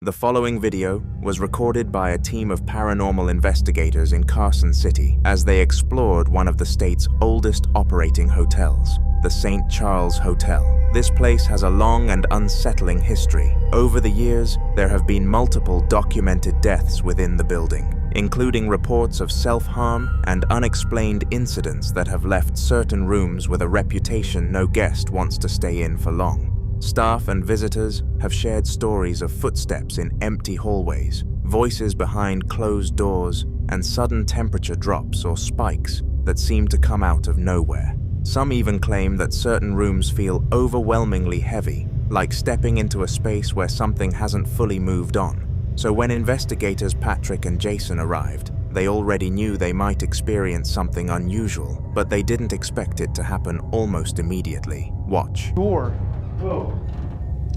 The following video was recorded by a team of paranormal investigators in Carson City as they explored one of the state's oldest operating hotels, the St. Charles Hotel. This place has a long and unsettling history. Over the years, there have been multiple documented deaths within the building, including reports of self-harm and unexplained incidents that have left certain rooms with a reputation no guest wants to stay in for long. Staff and visitors have shared stories of footsteps in empty hallways, voices behind closed doors, and sudden temperature drops or spikes that seem to come out of nowhere. Some even claim that certain rooms feel overwhelmingly heavy, like stepping into a space where something hasn't fully moved on. So when investigators Patrick and Jason arrived, they already knew they might experience something unusual, but they didn't expect it to happen almost immediately. Watch. Door. Whoa.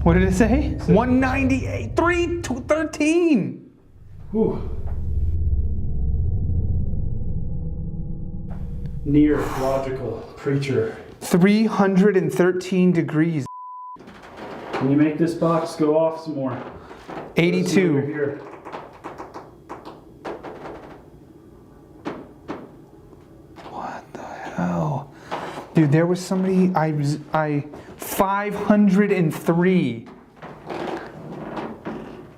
What did it say? 198, 313. Whew. Near logical creature. 313 degrees. Can you make this box go off some more? 82. Over here. What the hell? Dude, there was somebody, 503.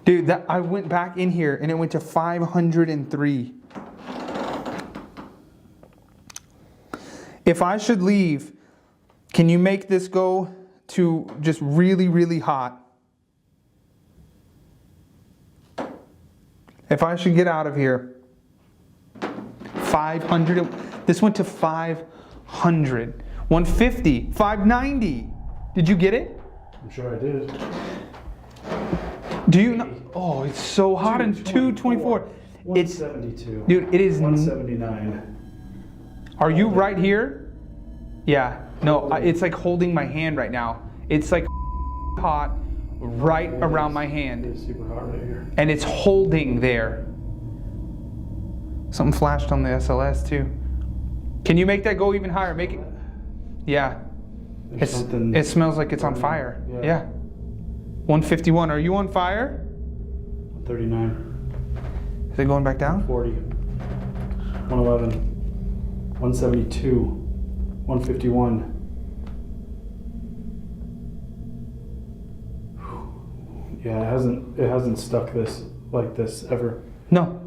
Dude, I went back in here and it went to 503. If I should leave, can you make this go to just really, really hot? If I should get out of here, 500, this went to 500, 150, 590. Did you get it? I'm sure I did. Do you know? Oh, it's so hot in 224. 172. Dude, it is 179. Are you right here? Yeah. No, it's like holding my hand right now. It's like hot right around my hand. It's super hot right here. And it's holding there. Something flashed on the SLS too. Can you make that go even higher? Make it. Yeah. It smells like it's on fire. Yeah. 151. Are you on fire? 39. Is it going back down? 40. 111. 172. 151. Yeah, it hasn't stuck this like this ever. No.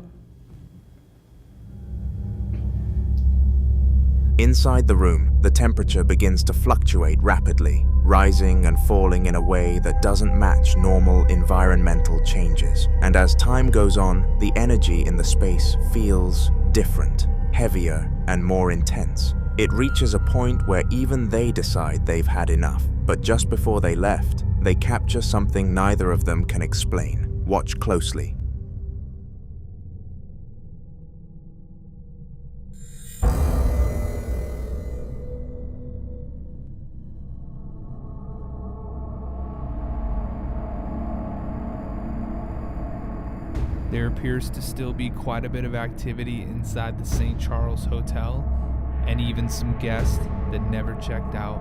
Inside the room, the temperature begins to fluctuate rapidly, rising and falling in a way that doesn't match normal environmental changes. And as time goes on, the energy in the space feels different, heavier, and more intense. It reaches a point where even they decide they've had enough. But just before they left, they capture something neither of them can explain. Watch closely. There appears to still be quite a bit of activity inside the St. Charles Hotel, and even some guests that never checked out.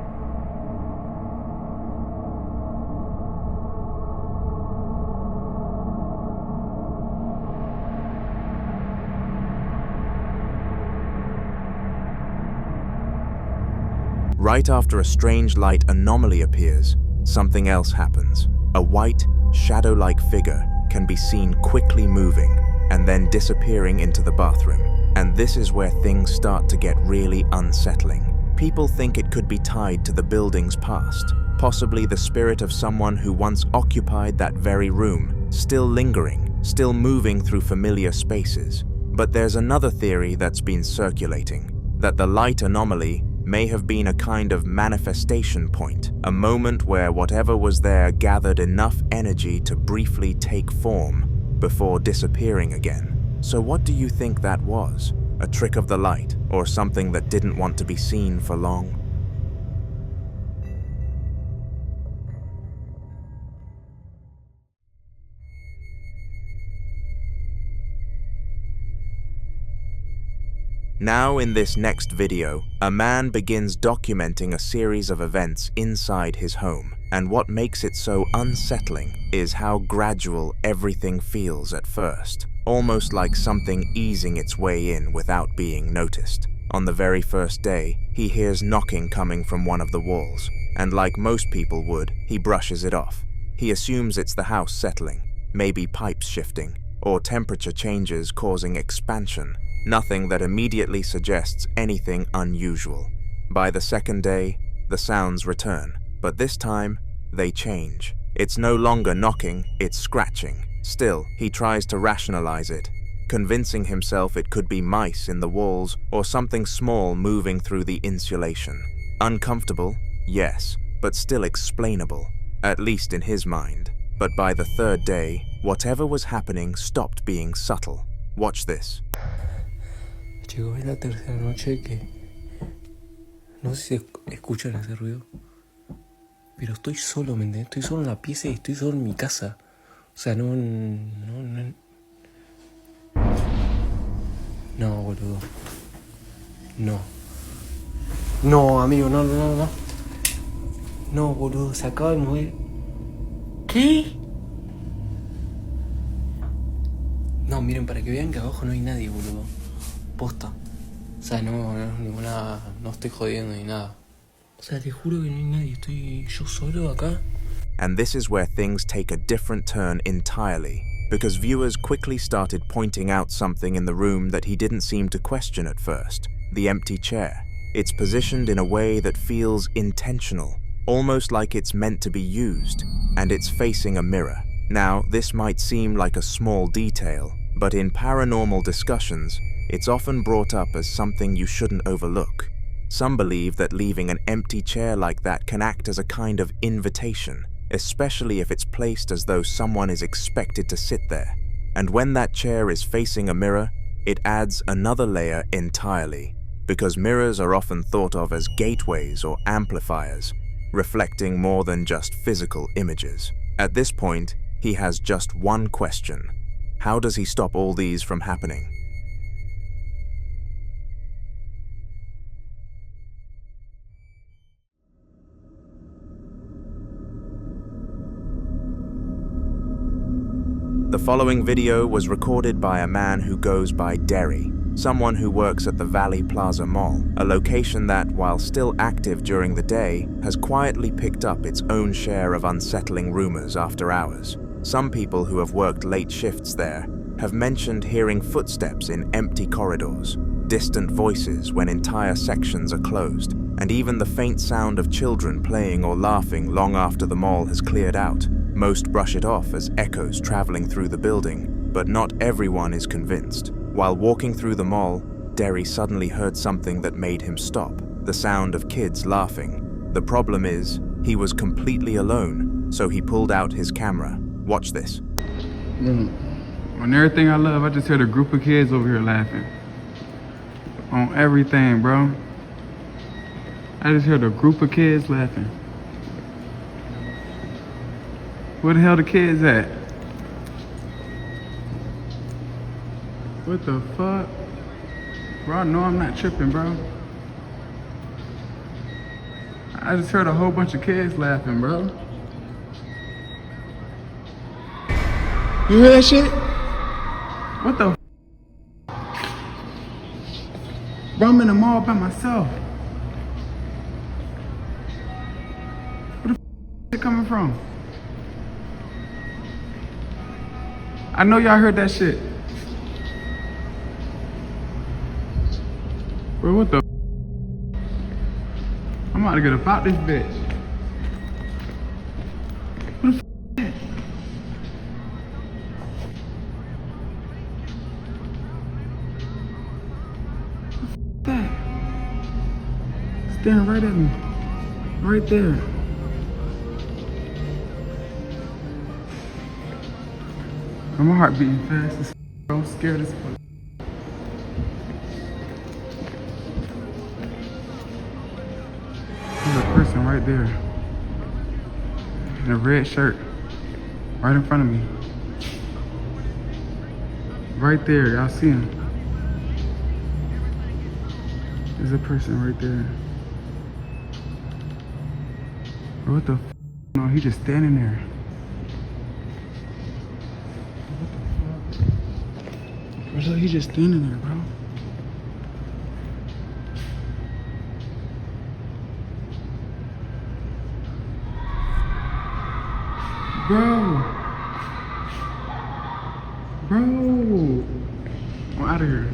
Right after a strange light anomaly appears, something else happens. A white, shadow-like figure can be seen quickly moving and then disappearing into the bathroom. And this is where things start to get really unsettling. People think it could be tied to the building's past, possibly the spirit of someone who once occupied that very room, still lingering, still moving through familiar spaces. But there's another theory that's been circulating, that the light anomaly may have been a kind of manifestation point, a moment where whatever was there gathered enough energy to briefly take form before disappearing again. So what do you think that was? A trick of the light, or something that didn't want to be seen for long? Now in this next video, a man begins documenting a series of events inside his home. And what makes it so unsettling is how gradual everything feels at first, almost like something easing its way in without being noticed. On the very first day, he hears knocking coming from one of the walls, and like most people would, he brushes it off. He assumes it's the house settling, maybe pipes shifting, or temperature changes causing expansion, nothing that immediately suggests anything unusual. By the second day, the sounds return, but this time, they change. It's no longer knocking, it's scratching. Still, he tries to rationalize it, convincing himself it could be mice in the walls or something small moving through the insulation. Uncomfortable? Yes, but still explainable, at least in his mind. But by the third day, whatever was happening stopped being subtle. Watch this. Llegó la tercera noche que no sé si escuchan ese ruido, pero estoy solo, ¿me entiendes? Estoy solo en la pieza y estoy solo en mi casa. O sea, no, boludo. No, amigo, no. No, boludo, se acaba de mover. ¿Qué? No, miren, para que vean que abajo no hay nadie, boludo. Posta. O sea, no estoy jodiendo ni nada. O sea, te juro que no hay nadie, estoy yo solo acá. And this is where things take a different turn entirely, because viewers quickly started pointing out something in the room that he didn't seem to question at first: the empty chair. It's positioned in a way that feels intentional, almost like it's meant to be used, and it's facing a mirror. Now, this might seem like a small detail, but in paranormal discussions, it's often brought up as something you shouldn't overlook. Some believe that leaving an empty chair like that can act as a kind of invitation, especially if it's placed as though someone is expected to sit there. And when that chair is facing a mirror, it adds another layer entirely, because mirrors are often thought of as gateways or amplifiers, reflecting more than just physical images. At this point, he has just one question: how does he stop all these from happening? The following video was recorded by a man who goes by Derry, someone who works at the Valley Plaza Mall, a location that, while still active during the day, has quietly picked up its own share of unsettling rumors after hours. Some people who have worked late shifts there have mentioned hearing footsteps in empty corridors, distant voices when entire sections are closed, and even the faint sound of children playing or laughing long after the mall has cleared out. Most brush it off as echoes traveling through the building, but not everyone is convinced. While walking through the mall, Derry suddenly heard something that made him stop: the sound of kids laughing. The problem is, he was completely alone, so he pulled out his camera. Watch this. On everything I love, I just heard a group of kids over here laughing. On everything, bro. I just heard a group of kids laughing. Where the hell the kids at? What the fuck? Bro, I know I'm not tripping, bro. I just heard a whole bunch of kids laughing, bro. You hear that shit? What the Bro, I'm in the mall by myself. Where the is it coming from? I know y'all heard that shit. Bro, what the I'm about to get about this bitch. What the is that? What the that? Staring right at me. Right there. My heart beating fast as bro. I'm scared as fuck. There's a person right there in a red shirt, right in front of me. Right there, y'all see him. There's a person right there. Bro, what the f on he just standing there. What the fuck? Bro, he just standing there, bro. Bro. I'm out of here.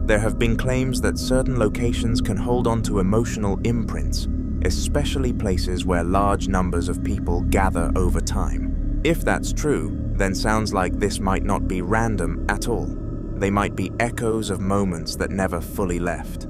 There have been claims that certain locations can hold on to emotional imprints, especially places where large numbers of people gather over time. If that's true, then sounds like this might not be random at all. They might be echoes of moments that never fully left.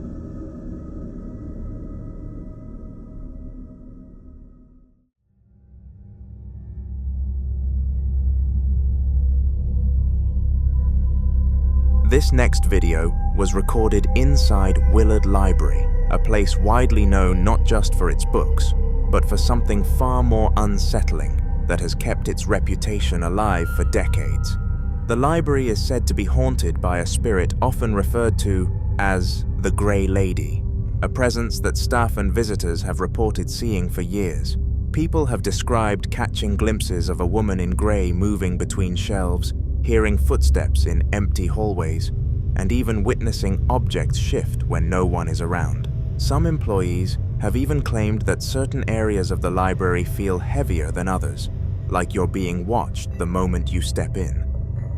This next video was recorded inside Willard Library, a place widely known not just for its books, but for something far more unsettling that has kept its reputation alive for decades. The library is said to be haunted by a spirit often referred to as the Grey Lady, a presence that staff and visitors have reported seeing for years. People have described catching glimpses of a woman in grey moving between shelves, hearing footsteps in empty hallways, and even witnessing objects shift when no one is around. Some employees have even claimed that certain areas of the library feel heavier than others, like you're being watched the moment you step in.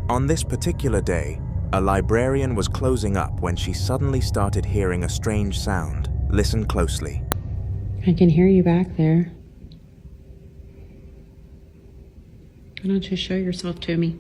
On this particular day, a librarian was closing up when she suddenly started hearing a strange sound. Listen closely. I can hear you back there. Why don't you show yourself to me?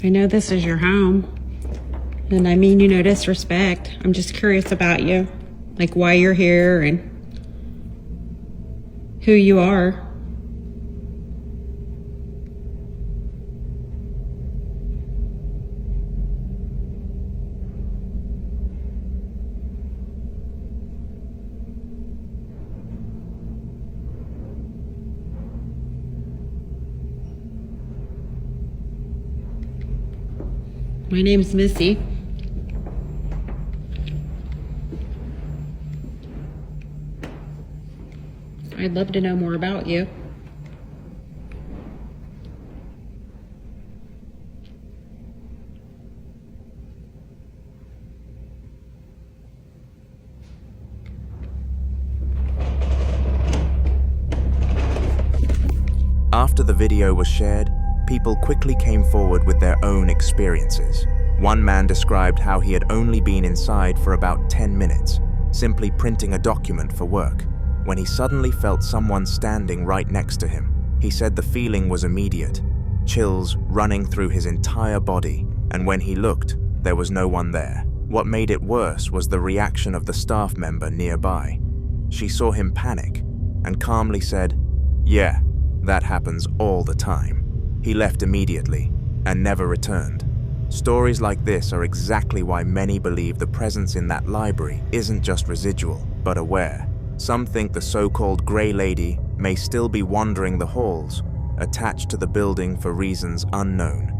I know this is your home, and I mean you no disrespect. I'm just curious about you, like why you're here and who you are. My name's Missy. I'd love to know more about you. After the video was shared, people quickly came forward with their own experiences. One man described how he had only been inside for about 10 minutes, simply printing a document for work, when he suddenly felt someone standing right next to him. He said the feeling was immediate, chills running through his entire body, and when he looked, there was no one there. What made it worse was the reaction of the staff member nearby. She saw him panic and calmly said, "Yeah, that happens all the time." He left immediately and never returned. Stories like this are exactly why many believe the presence in that library isn't just residual, but aware. Some think the so-called Grey Lady may still be wandering the halls, attached to the building for reasons unknown,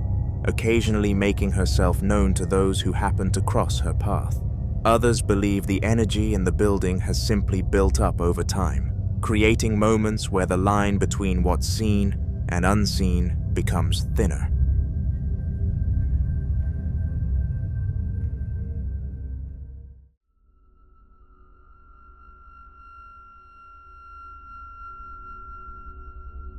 occasionally making herself known to those who happen to cross her path. Others believe the energy in the building has simply built up over time, creating moments where the line between what's seen and unseen becomes thinner.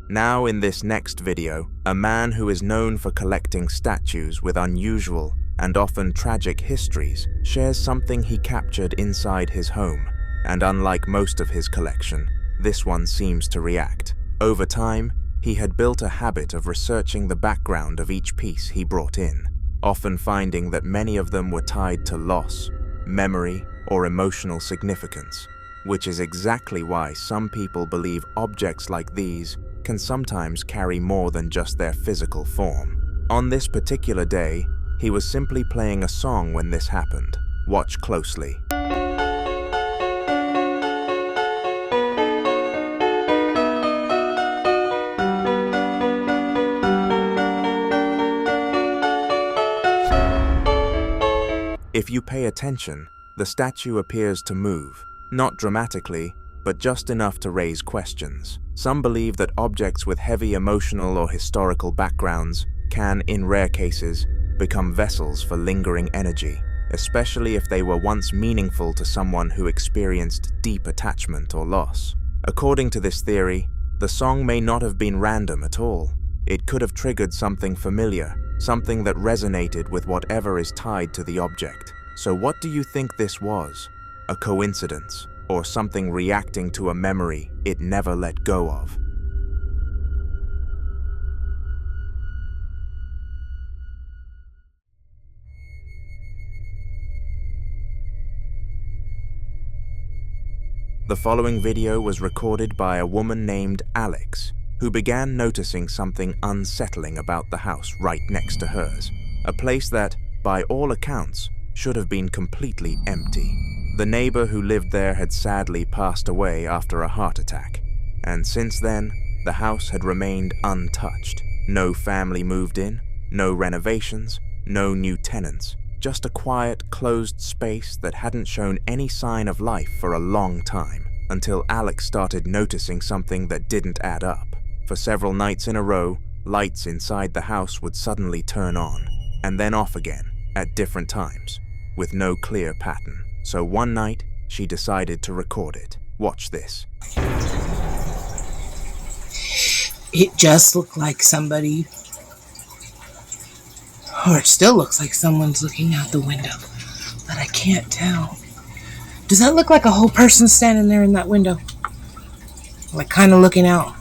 Now in this next video, a man who is known for collecting statues with unusual and often tragic histories shares something he captured inside his home, and unlike most of his collection, this one seems to react. Over time, he had built a habit of researching the background of each piece he brought in, often finding that many of them were tied to loss, memory, or emotional significance, which is exactly why some people believe objects like these can sometimes carry more than just their physical form. On this particular day, he was simply playing a song when this happened. Watch closely. If you pay attention, the statue appears to move, not dramatically, but just enough to raise questions. Some believe that objects with heavy emotional or historical backgrounds can, in rare cases, become vessels for lingering energy, especially if they were once meaningful to someone who experienced deep attachment or loss. According to this theory, the song may not have been random at all. It could have triggered something familiar, something that resonated with whatever is tied to the object. So what do you think this was? A coincidence, or something reacting to a memory it never let go of? The following video was recorded by a woman named Alex, who began noticing something unsettling about the house right next to hers, a place that, by all accounts, should have been completely empty. The neighbor who lived there had sadly passed away after a heart attack, and since then, the house had remained untouched. No family moved in, no renovations, no new tenants, just a quiet, closed space that hadn't shown any sign of life for a long time, until Alex started noticing something that didn't add up. For several nights in a row, lights inside the house would suddenly turn on, and then off again, at different times, with no clear pattern. So one night, she decided to record it. Watch this. It just looked like somebody, or it still looks like someone's looking out the window, but I can't tell. Does that look like a whole person standing there in that window? Like kind of looking out?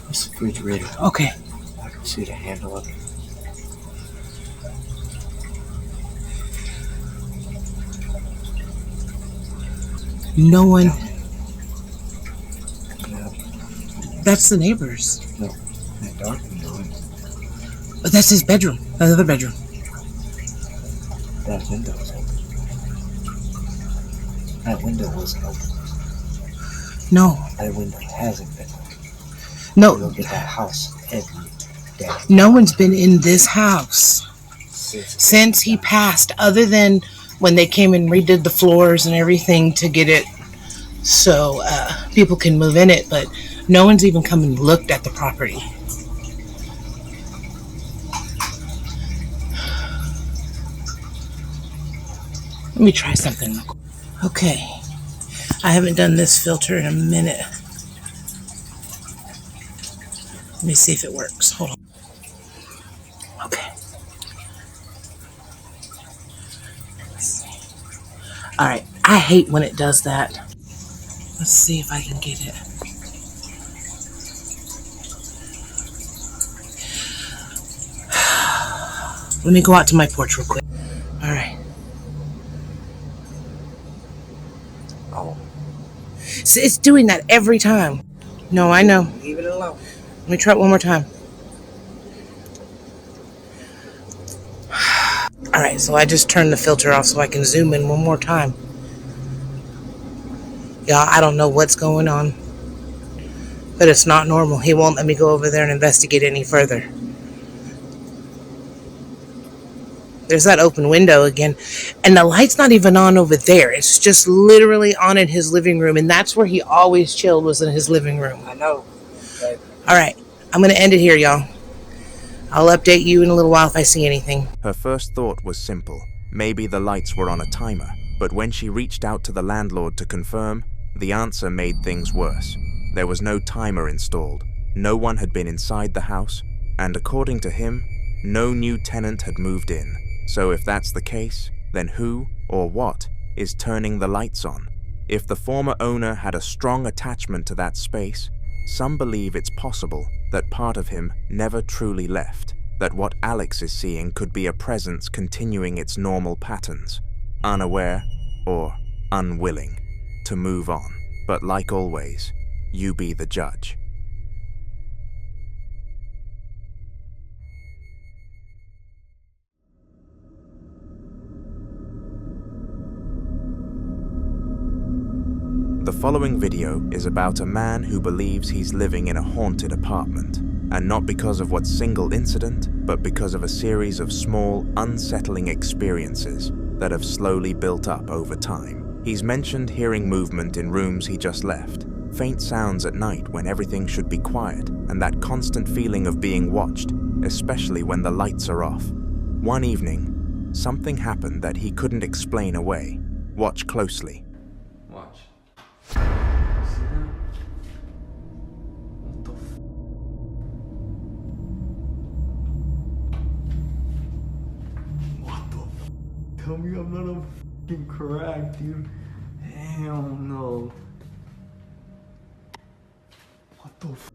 It's a refrigerator. Okay. I can see the handle of it. No one. No, That's the neighbors. no. That dark window. But that's his bedroom. Another bedroom. That window was open. That window wasn't open. No. That window hasn't been open. You No. look at that house every day. No one's been in this house since he passed, other than when they came and redid the floors and everything to get it so people can move in it, but no one's even come and looked at the property. Let me try something. Okay, I haven't done this filter in a minute. Let me see if it works. Hold on. Okay. Alright, I hate when it does that. Let's see if I can get it. Let me go out to my porch real quick. Alright. Oh, So it's doing that every time. No, I know. leave it alone. Let me try it one more time. Alright, so I just turned the filter off so I can zoom in one more time. Y'all, I don't know what's going on, but it's not normal. He won't let me go over there and investigate any further. There's that open window again, and the light's not even on over there. It's just literally on in his living room, and that's where he always chilled, was in his living room. I know. But Alright, I'm gonna end it here, y'all. I'll update you in a little while if I see anything. Her first thought was simple. Maybe the lights were on a timer. But when she reached out to the landlord to confirm, the answer made things worse. There was no timer installed, no one had been inside the house, and according to him, no new tenant had moved in. So if that's the case, then who or what is turning the lights on? If the former owner had a strong attachment to that space, some believe it's possible that part of him never truly left, that what Alex is seeing could be a presence continuing its normal patterns, unaware or unwilling to move on. But like always, you be the judge. The following video is about a man who believes he's living in a haunted apartment, and not because of what single incident, but because of a series of small, unsettling experiences that have slowly built up over time. He's mentioned hearing movement in rooms he just left, faint sounds at night when everything should be quiet, and that constant feeling of being watched, especially when the lights are off. One evening, something happened that he couldn't explain away. Watch closely. Watch. See that? What the f... What the f... Tell me I'm not a f***ing crack, dude. Hell no. What the f...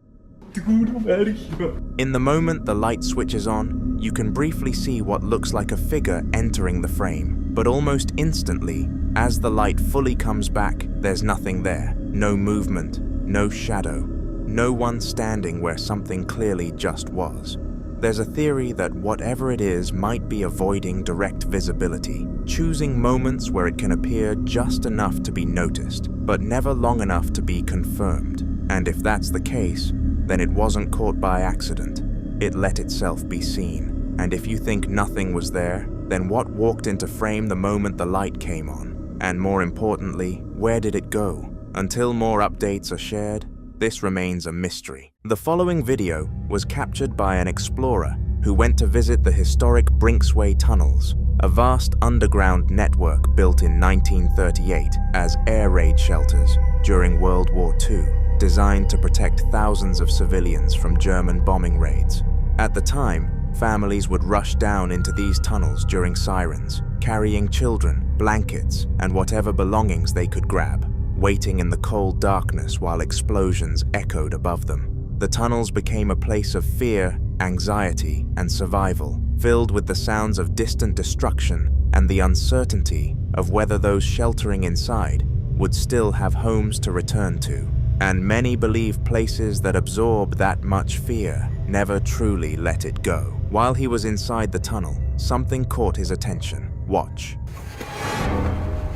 Dude, I'm out of here. In the moment the light switches on, you can briefly see what looks like a figure entering the frame, but almost instantly, as the light fully comes back, there's nothing there. No movement, no shadow, no one standing where something clearly just was. There's a theory that whatever it is might be avoiding direct visibility, choosing moments where it can appear just enough to be noticed, but never long enough to be confirmed. And if that's the case, then it wasn't caught by accident. It let itself be seen. And if you think nothing was there, then what walked into frame the moment the light came on? And more importantly, where did it go? Until more updates are shared, this remains a mystery. The following video was captured by an explorer who went to visit the historic Brinksway Tunnels, a vast underground network built in 1938 as air raid shelters during World War II, designed to protect thousands of civilians from German bombing raids. At the time, families would rush down into these tunnels during sirens, carrying children, blankets, and whatever belongings they could grab, waiting in the cold darkness while explosions echoed above them. The tunnels became a place of fear, anxiety, and survival, filled with the sounds of distant destruction and the uncertainty of whether those sheltering inside would still have homes to return to. And many believe places that absorb that much fear never truly let it go. While he was inside the tunnel, something caught his attention. Watch.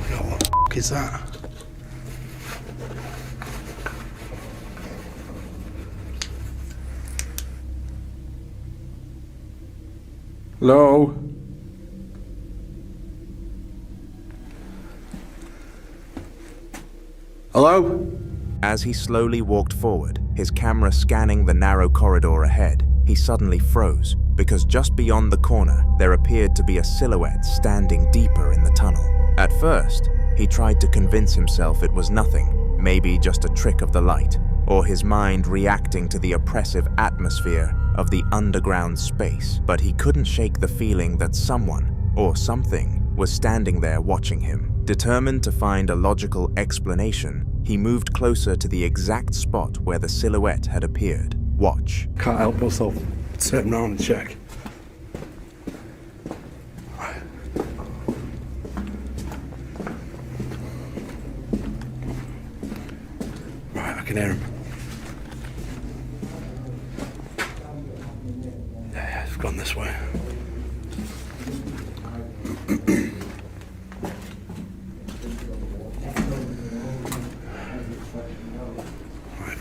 What the f*** is that? Hello? Hello? As he slowly walked forward, his camera scanning the narrow corridor ahead, he suddenly froze, because just beyond the corner, there appeared to be a silhouette standing deeper in the tunnel. At first, he tried to convince himself it was nothing, maybe just a trick of the light, or his mind reacting to the oppressive atmosphere of the underground space, but he couldn't shake the feeling that someone, or something, was standing there watching him. Determined to find a logical explanation, he moved closer to the exact spot where the silhouette had appeared. Watch. Can't help myself. Turn around and check. Right, I can hear him. Yeah, he's gone this way.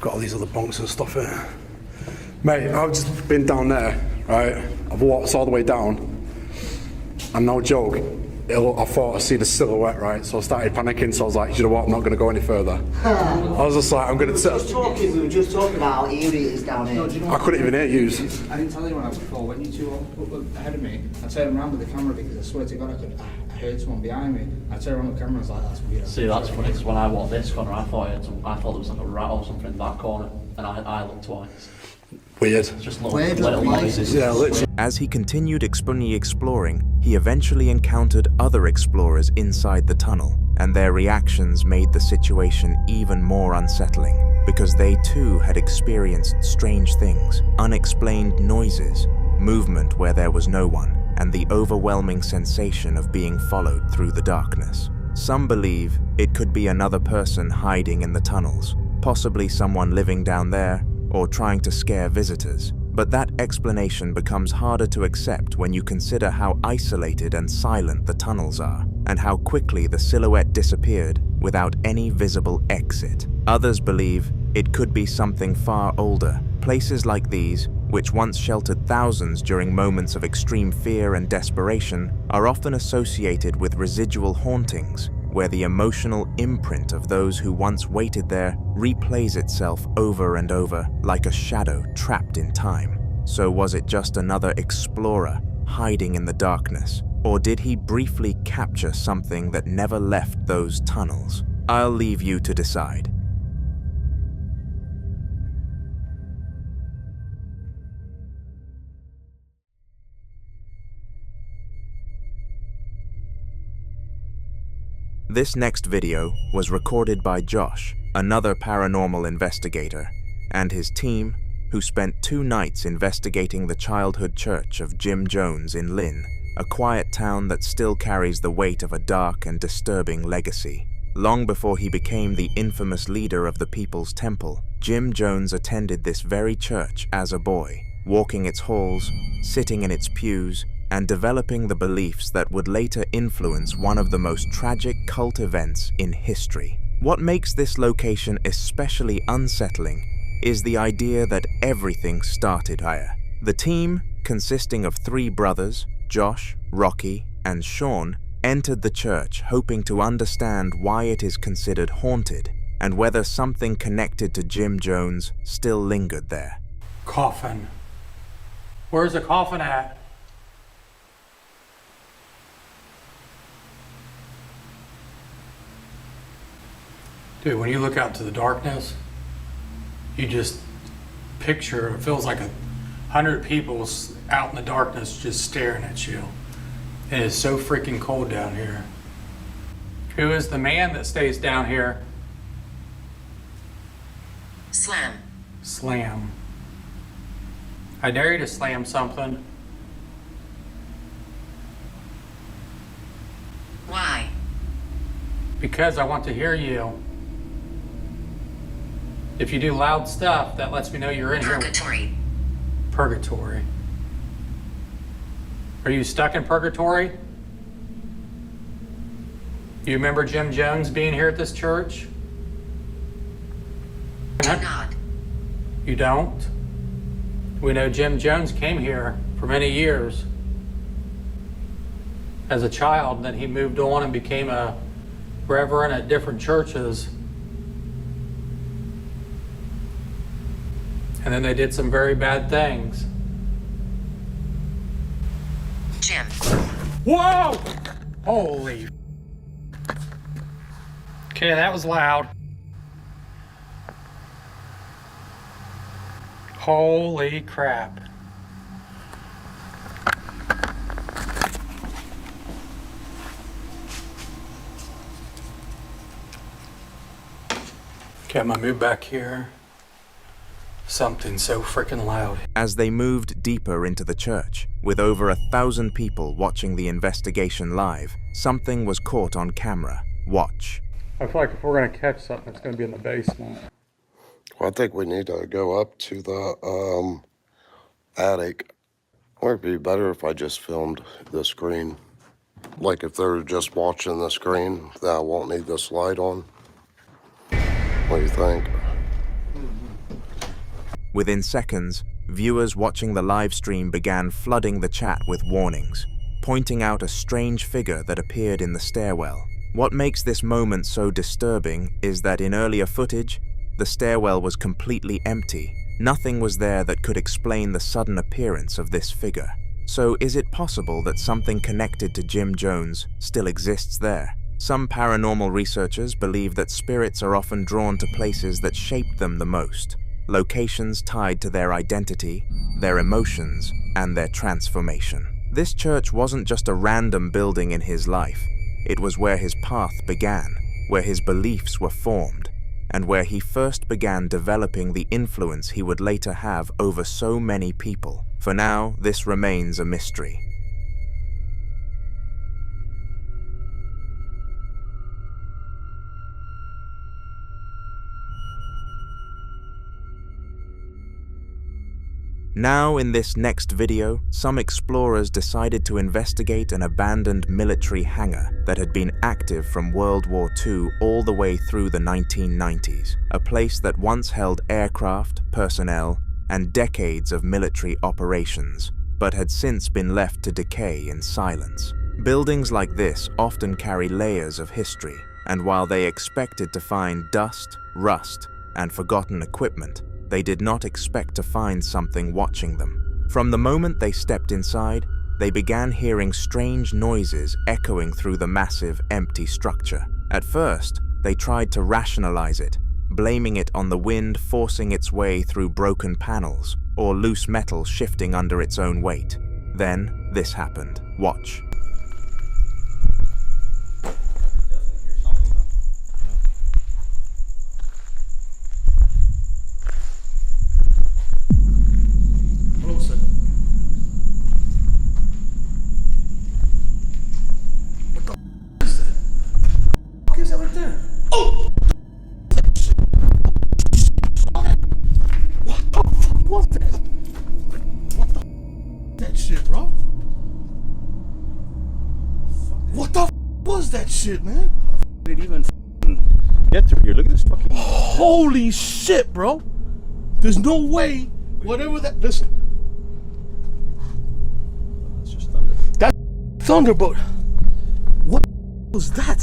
Got all these other bunks and stuff here. Mate, I've just been down there, right? I've walked all the way down, and no joke, I thought I seen a silhouette, right? So I started panicking, so I was like, you know what, I'm not going to go any further. I was just like, I'm going to... We were just talking about how eerie it is down here. No, do you know I couldn't even hear you. I didn't tell anyone else before. When you two were ahead of me, I turned around with the camera because I swear to God I heard someone behind me. I turned around with the camera and I was like, that's weird. See, that's funny, because when I walked this corner, I thought there was like a rat or something in that corner, and I looked twice. Weird. Just little noises. Yeah, literally. As he continued exploring, he eventually encountered other explorers inside the tunnel, and their reactions made the situation even more unsettling, because they too had experienced strange things, unexplained noises, movement where there was no one, and the overwhelming sensation of being followed through the darkness. Some believe it could be another person hiding in the tunnels, possibly someone living down there, or trying to scare visitors. But that explanation becomes harder to accept when you consider how isolated and silent the tunnels are. and how quickly the silhouette disappeared without any visible exit. Others believe it could be something far older. Places like these, which once sheltered thousands during moments of extreme fear and desperation, are often associated with residual hauntings, where the emotional imprint of those who once waited there replays itself over and over like a shadow trapped in time. So was it just another explorer hiding in the darkness, or did he briefly capture something that never left those tunnels? I'll leave you to decide. This next video was recorded by Josh, another paranormal investigator, and his team, who spent 2 nights investigating the childhood church of Jim Jones in Lynn, a quiet town that still carries the weight of a dark and disturbing legacy. Long before he became the infamous leader of the People's Temple, Jim Jones attended this very church as a boy, walking its halls, sitting in its pews, and developing the beliefs that would later influence one of the most tragic cult events in history. What makes this location especially unsettling is the idea that everything started here. The team, consisting of 3 brothers, Josh, Rocky, and Sean, entered the church hoping to understand why it is considered haunted and whether something connected to Jim Jones still lingered there. Coffin. Where's the coffin at? Dude, when you look out to the darkness, you just picture, it feels like 100 people out in the darkness just staring at you. It is so freaking cold down here. Who is the man that stays down here? Slam. Slam. I dare you to slam something. Why? Because I want to hear you. If you do loud stuff, that lets me know you're in here. Purgatory. Purgatory. Are you stuck in purgatory? You remember Jim Jones being here at this church? Do not. You don't? We know Jim Jones came here for many years as a child, and then he moved on and became a reverend at different churches. And then they did some very bad things. Jim. Whoa! Holy. Okay, that was loud. Holy crap. Okay, I'm gonna move back here. Something so freaking loud. As they moved deeper into the church, with over 1,000 people watching the investigation live, something was caught on camera. Watch. I feel like if we're gonna catch something, it's gonna be in the basement. Well, I think we need to go up to the attic. Or it'd be better if I just filmed the screen. Like if they're just watching the screen, then I won't need this light on. What do you think? Within seconds, viewers watching the live stream began flooding the chat with warnings, pointing out a strange figure that appeared in the stairwell. What makes this moment so disturbing is that in earlier footage, the stairwell was completely empty. Nothing was there that could explain the sudden appearance of this figure. So is it possible that something connected to Jim Jones still exists there? Some paranormal researchers believe that spirits are often drawn to places that shaped them the most, locations tied to their identity, their emotions, and their transformation. This church wasn't just a random building in his life. It was where his path began, where his beliefs were formed, and where he first began developing the influence he would later have over so many people. For now, this remains a mystery. Now, in this next video, some explorers decided to investigate an abandoned military hangar that had been active from World War II all the way through the 1990s, a place that once held aircraft, personnel, and decades of military operations, but had since been left to decay in silence. Buildings like this often carry layers of history, and while they expected to find dust, rust, and forgotten equipment, they did not expect to find something watching them. From the moment they stepped inside, they began hearing strange noises echoing through the massive, empty structure. At first, they tried to rationalize it, blaming it on the wind forcing its way through broken panels or loose metal shifting under its own weight. Then, this happened. Watch. Shit, man. How did it even get through here? Look at this fucking. Holy shit, bro. There's no way. Whatever that. Listen. It's just thunder. That's thunder, but. What was that?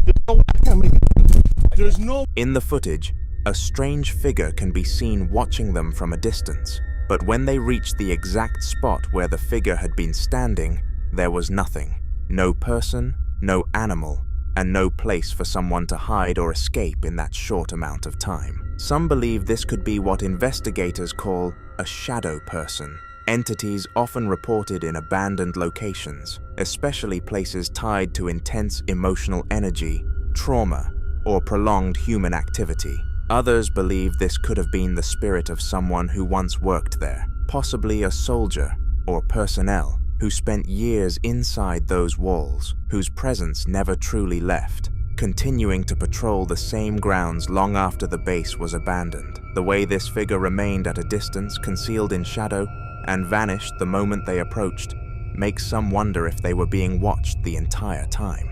There's no way I can't make it. There's no. In the footage, a strange figure can be seen watching them from a distance. But when they reached the exact spot where the figure had been standing, there was nothing. No person, no animal, and no place for someone to hide or escape in that short amount of time. Some believe this could be what investigators call a shadow person, entities often reported in abandoned locations, especially places tied to intense emotional energy, trauma, or prolonged human activity. Others believe this could have been the spirit of someone who once worked there, possibly a soldier or personnel who spent years inside those walls, whose presence never truly left, continuing to patrol the same grounds long after the base was abandoned. The way this figure remained at a distance, concealed in shadow, and vanished the moment they approached, makes some wonder if they were being watched the entire time.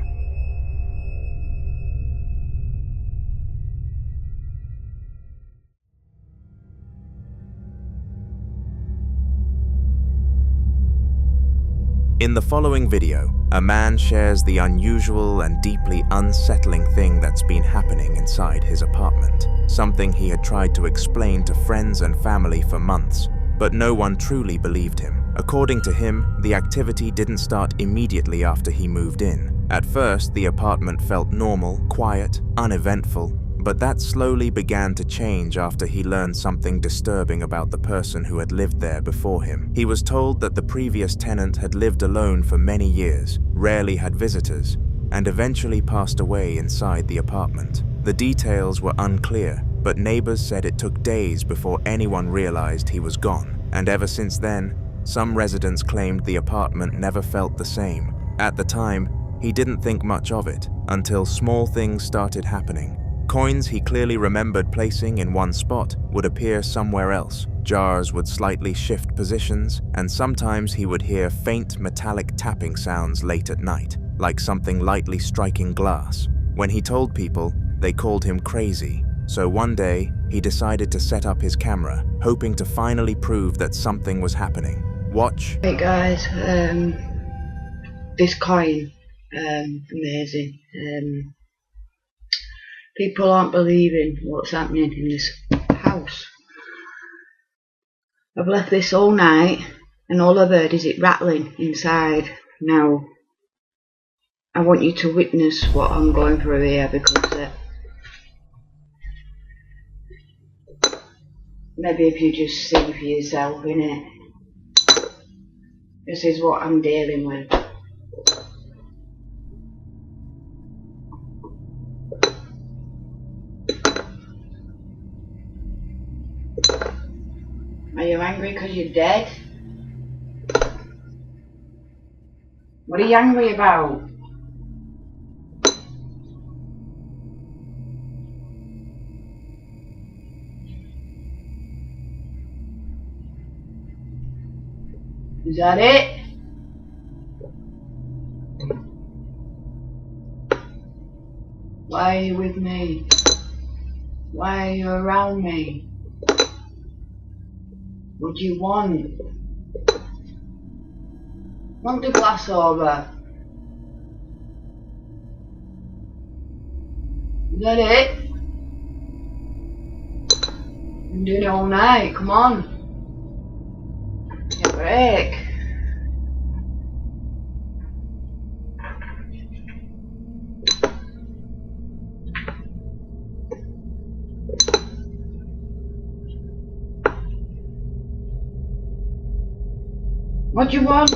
In the following video, a man shares the unusual and deeply unsettling thing that's been happening inside his apartment, something he had tried to explain to friends and family for months, but no one truly believed him. According to him, the activity didn't start immediately after he moved in. At first, the apartment felt normal, quiet, uneventful, but that slowly began to change after he learned something disturbing about the person who had lived there before him. He was told that the previous tenant had lived alone for many years, rarely had visitors, and eventually passed away inside the apartment. The details were unclear, but neighbors said it took days before anyone realized he was gone, and ever since then, some residents claimed the apartment never felt the same. At the time, he didn't think much of it, until small things started happening. Coins he clearly remembered placing in one spot would appear somewhere else. Jars would slightly shift positions, and sometimes he would hear faint metallic tapping sounds late at night, like something lightly striking glass. When he told people, they called him crazy. So one day, he decided to set up his camera, hoping to finally prove that something was happening. Watch. Hey guys, this coin, amazing. People aren't believing what's happening in this house. I've left this all night and all I've heard is it rattling inside. Now, I want you to witness what I'm going through here because maybe if you just see for yourself, innit? This is what I'm dealing with. Are you angry because you're dead? What are you angry about? Is that it? Why are you with me? Why are you around me? What do you want? Knock the glass over. Is that it? I've been doing it all night, come on. Take a break. What do you want?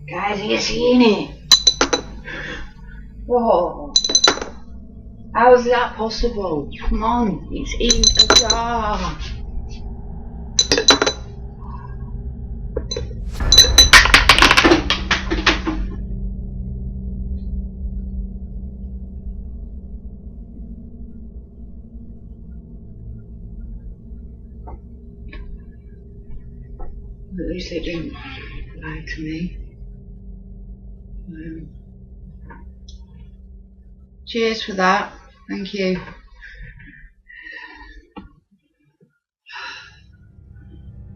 Guys, are you seeing it? Whoa. How is that possible? Come on, it's in a jar. At least they didn't lie to me. Cheers for that. Thank you.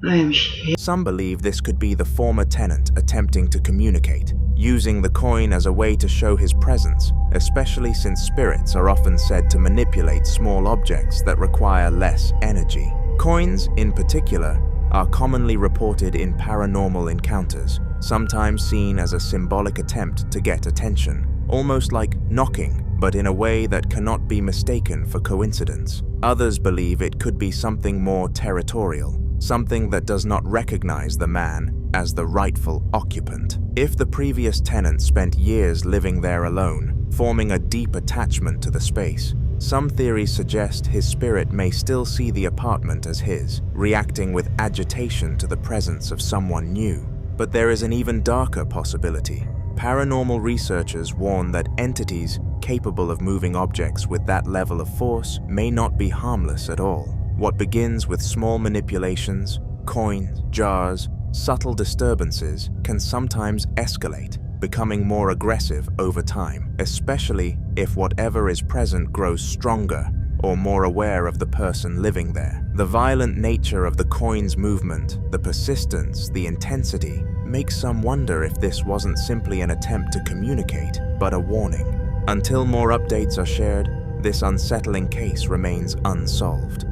I am shit. Some believe this could be the former tenant attempting to communicate, using the coin as a way to show his presence, especially since spirits are often said to manipulate small objects that require less energy. Coins, in particular, are commonly reported in paranormal encounters, sometimes seen as a symbolic attempt to get attention, almost like knocking, but in a way that cannot be mistaken for coincidence. Others believe it could be something more territorial, something that does not recognize the man as the rightful occupant. If the previous tenant spent years living there alone, forming a deep attachment to the space, some theories suggest his spirit may still see the apartment as his, reacting with agitation to the presence of someone new. But there is an even darker possibility. Paranormal researchers warn that entities capable of moving objects with that level of force may not be harmless at all. What begins with small manipulations, coins, jars, subtle disturbances can sometimes escalate, becoming more aggressive over time, especially if whatever is present grows stronger or more aware of the person living there. The violent nature of the coin's movement, the persistence, the intensity, makes some wonder if this wasn't simply an attempt to communicate, but a warning. Until more updates are shared, this unsettling case remains unsolved.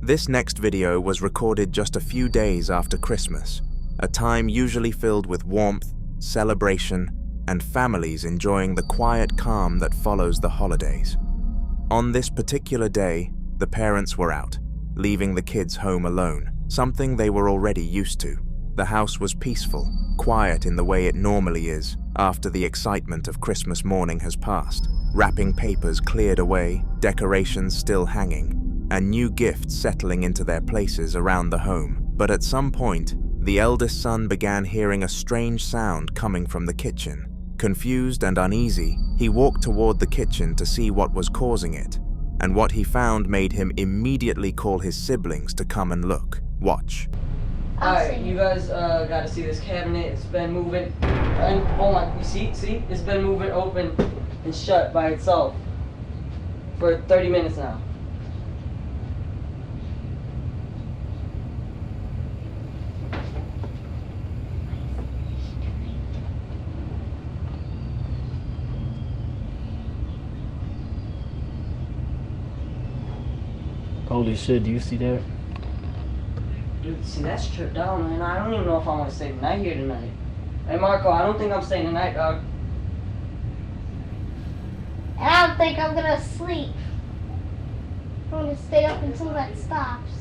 This next video was recorded just a few days after Christmas, a time usually filled with warmth, celebration, and families enjoying the quiet calm that follows the holidays. On this particular day, the parents were out, leaving the kids home alone, something they were already used to. The house was peaceful, quiet in the way it normally is after the excitement of Christmas morning has passed. Wrapping papers cleared away, decorations still hanging, and new gifts settling into their places around the home. But at some point, the eldest son began hearing a strange sound coming from the kitchen. Confused and uneasy, he walked toward the kitchen to see what was causing it, and what he found made him immediately call his siblings to come and look. Watch. Alright, you guys gotta see this cabinet. It's been moving, and oh my, you see, it's been moving open and shut by itself for 30 minutes now. Holy shit, do you see that? Dude, see, that's tripped down, man. I don't even know if I want to stay the night here tonight. Hey, Marco, I don't think I'm staying the night, dog. And I don't think I'm gonna sleep. I'm gonna stay up until that stops.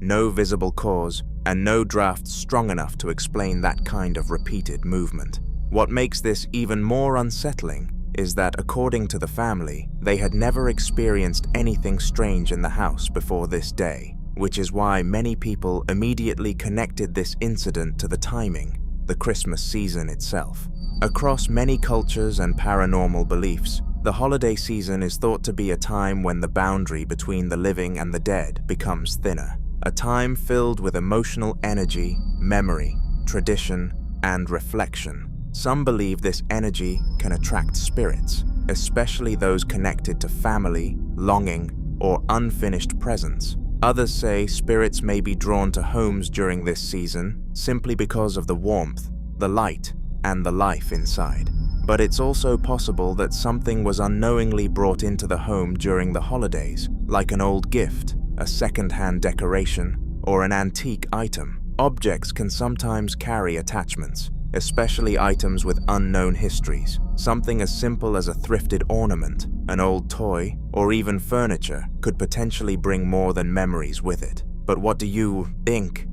no visible cause, and no draft strong enough to explain that kind of repeated movement. What makes this even more unsettling is that, according to the family, they had never experienced anything strange in the house before this day, which is why many people immediately connected this incident to the timing, the Christmas season itself. Across many cultures and paranormal beliefs, the holiday season is thought to be a time when the boundary between the living and the dead becomes thinner, a time filled with emotional energy, memory, tradition, and reflection. Some believe this energy can attract spirits, especially those connected to family, longing, or unfinished presents. Others say spirits may be drawn to homes during this season simply because of the warmth, the light, and the life inside. But it's also possible that something was unknowingly brought into the home during the holidays, like an old gift, a second-hand decoration, or an antique item. Objects can sometimes carry attachments, especially items with unknown histories. Something as simple as a thrifted ornament, an old toy, or even furniture could potentially bring more than memories with it. But what do you think?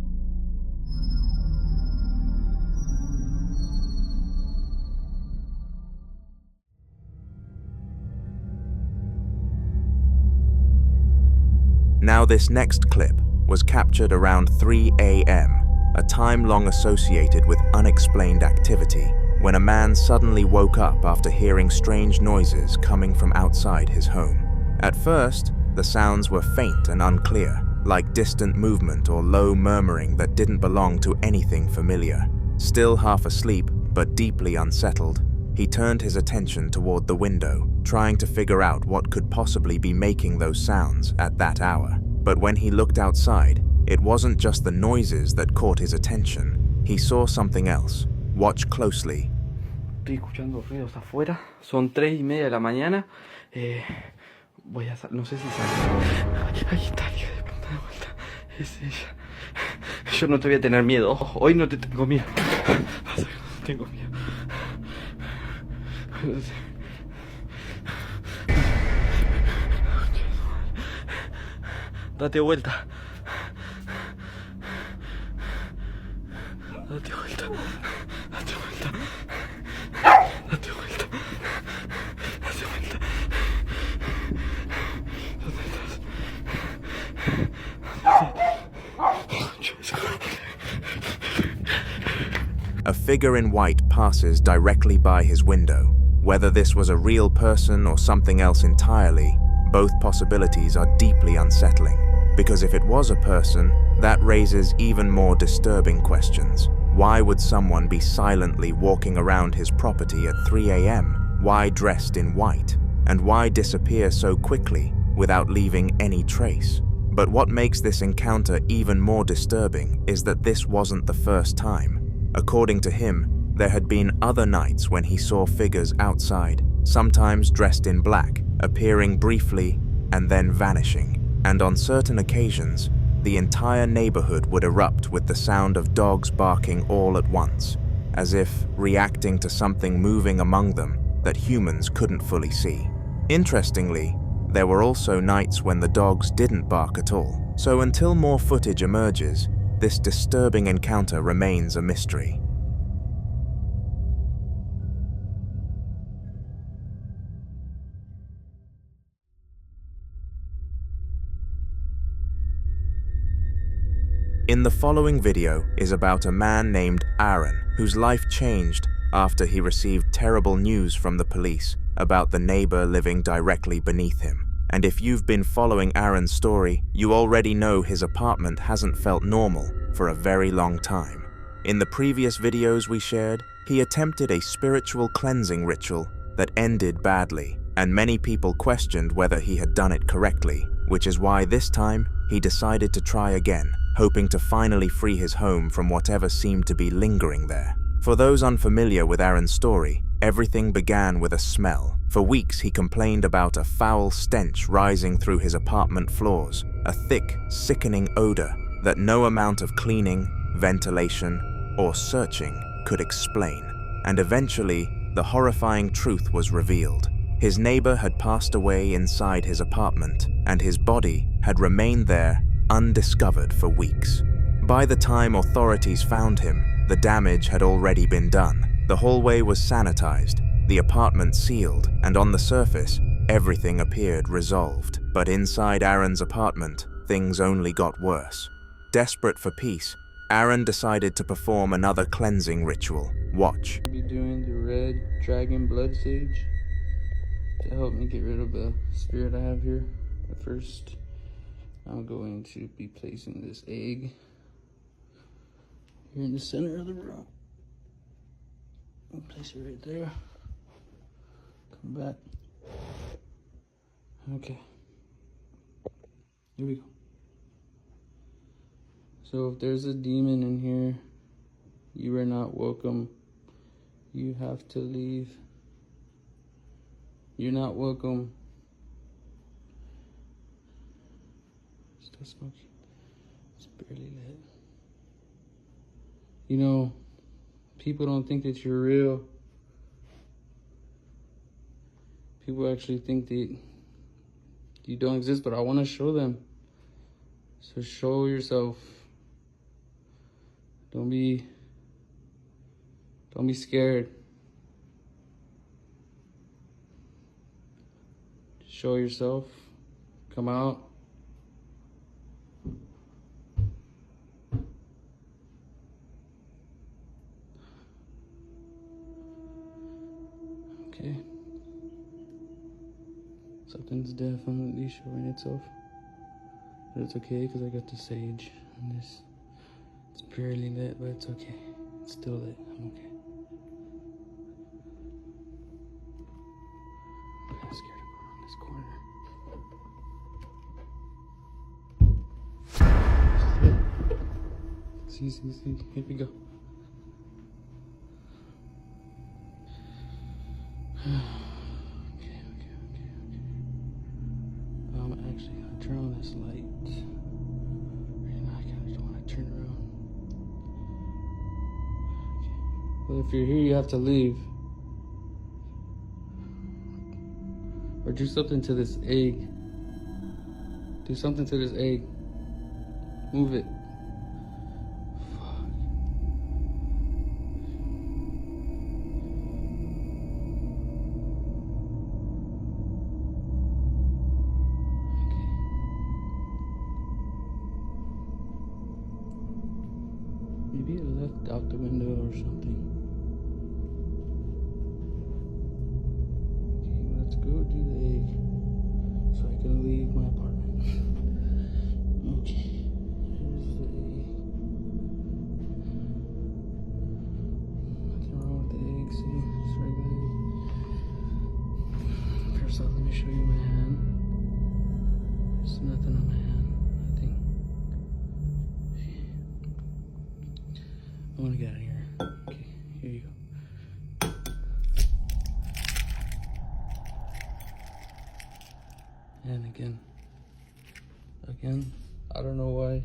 Now, this next clip was captured around 3 a.m., a time long associated with unexplained activity, when a man suddenly woke up after hearing strange noises coming from outside his home. At first, the sounds were faint and unclear, like distant movement or low murmuring that didn't belong to anything familiar. Still half asleep, but deeply unsettled, he turned his attention toward the window, trying to figure out what could possibly be making those sounds at that hour. But when he looked outside, it wasn't just the noises that caught his attention. He saw something else. Watch closely. Estoy escuchando ruidos afuera. Son 3:30 de la mañana. Voy a no sé si sale. Ahí está, hija de puta, de vuelta. Es ella. Yo no te voy a tener miedo. Hoy no te tengo miedo. No tengo miedo. Date vuelta. Date vuelta. Date vuelta. Date vuelta. Date vuelta. ¿Dónde estás? A figure in white passes directly by his window. Whether this was a real person or something else entirely, both possibilities are deeply unsettling. Because if it was a person, that raises even more disturbing questions. Why would someone be silently walking around his property at 3 a.m.? Why dressed in white? And why disappear so quickly without leaving any trace? But what makes this encounter even more disturbing is that this wasn't the first time. According to him, there had been other nights when he saw figures outside, sometimes dressed in black, appearing briefly and then vanishing. And on certain occasions, the entire neighborhood would erupt with the sound of dogs barking all at once, as if reacting to something moving among them that humans couldn't fully see. Interestingly, there were also nights when the dogs didn't bark at all. So until more footage emerges, this disturbing encounter remains a mystery. In the following video is about a man named Aaron, whose life changed after he received terrible news from the police about the neighbor living directly beneath him. And if you've been following Aaron's story, you already know his apartment hasn't felt normal for a very long time. In the previous videos we shared, he attempted a spiritual cleansing ritual that ended badly, and many people questioned whether he had done it correctly, which is why this time he decided to try again, hoping to finally free his home from whatever seemed to be lingering there. For those unfamiliar with Aaron's story, everything began with a smell. For weeks he complained about a foul stench rising through his apartment floors, a thick, sickening odor that no amount of cleaning, ventilation, or searching could explain. And eventually, the horrifying truth was revealed. His neighbor had passed away inside his apartment, and his body had remained there undiscovered for weeks. By the time authorities found him, the damage had already been done. The hallway was sanitized, the apartment sealed, and on the surface, everything appeared resolved. But inside Aaron's apartment, things only got worse. Desperate for peace, Aaron decided to perform another cleansing ritual. Watch. I'll be doing the red dragon blood sage to help me get rid of the spirit I have here. But first, I'm going to be placing this egg here in the center of the room. I'll place it right there. Come back. Okay. Here we go. So if there's a demon in here, you are not welcome. You have to leave. You're not welcome. Still smoky. It's barely lit. You know, people don't think that you're real. People actually think that you don't exist, but I want to show them. So show yourself. Don't be scared. Show yourself. Come out. Okay. Something's definitely showing itself. But it's okay because I got the sage on this. It's barely lit, but it's okay. It's still lit. I'm okay. I'm kind of scared to go around this corner. See. Here we go. Okay. Actually gonna turn on this light. Right now I kind of just want to turn around. Well, if you're here, you have to leave. Or do something to this egg. Do something to this egg. Move it. Maybe it left out the window or something. Okay, let's go do the egg so I can leave my apartment. Okay, here's the egg. Nothing wrong with the egg, see? It's regular egg. First off, let me show you my hand. There's nothing on my hand. I want to get out of here. Okay, here you go. And again, I don't know why.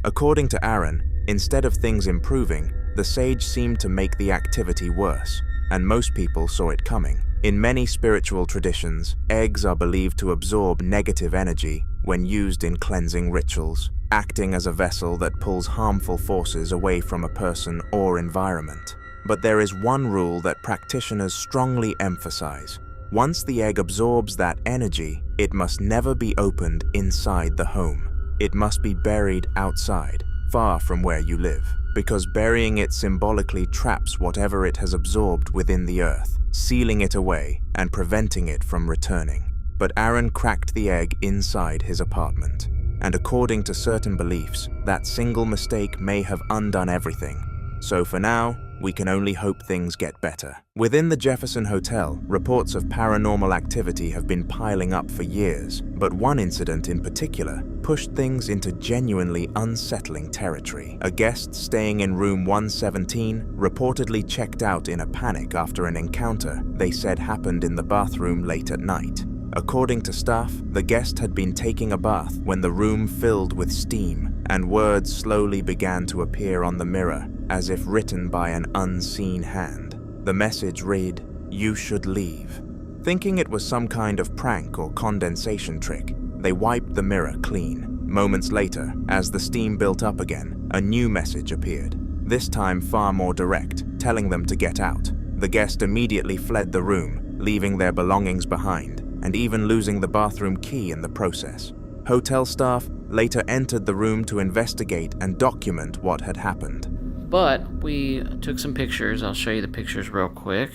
According to Aaron, instead of things improving, the sage seemed to make the activity worse, and most people saw it coming. In many spiritual traditions, eggs are believed to absorb negative energy when used in cleansing rituals, acting as a vessel that pulls harmful forces away from a person or environment. But there is one rule that practitioners strongly emphasize. Once the egg absorbs that energy, it must never be opened inside the home. It must be buried outside, far from where you live, because burying it symbolically traps whatever it has absorbed within the earth, sealing it away and preventing it from returning. But Aaron cracked the egg inside his apartment. And according to certain beliefs, that single mistake may have undone everything. So for now, we can only hope things get better. Within the Jefferson Hotel, reports of paranormal activity have been piling up for years, but one incident in particular pushed things into genuinely unsettling territory. A guest staying in room 117 reportedly checked out in a panic after an encounter they said happened in the bathroom late at night. According to staff, the guest had been taking a bath when the room filled with steam, and words slowly began to appear on the mirror, as if written by an unseen hand. The message read, "You should leave." Thinking it was some kind of prank or condensation trick, they wiped the mirror clean. Moments later, as the steam built up again, a new message appeared, this time far more direct, telling them to get out. The guest immediately fled the room, leaving their belongings behind, and even losing the bathroom key in the process. Hotel staff later entered the room to investigate and document what had happened. But we took some pictures. I'll show you the pictures real quick.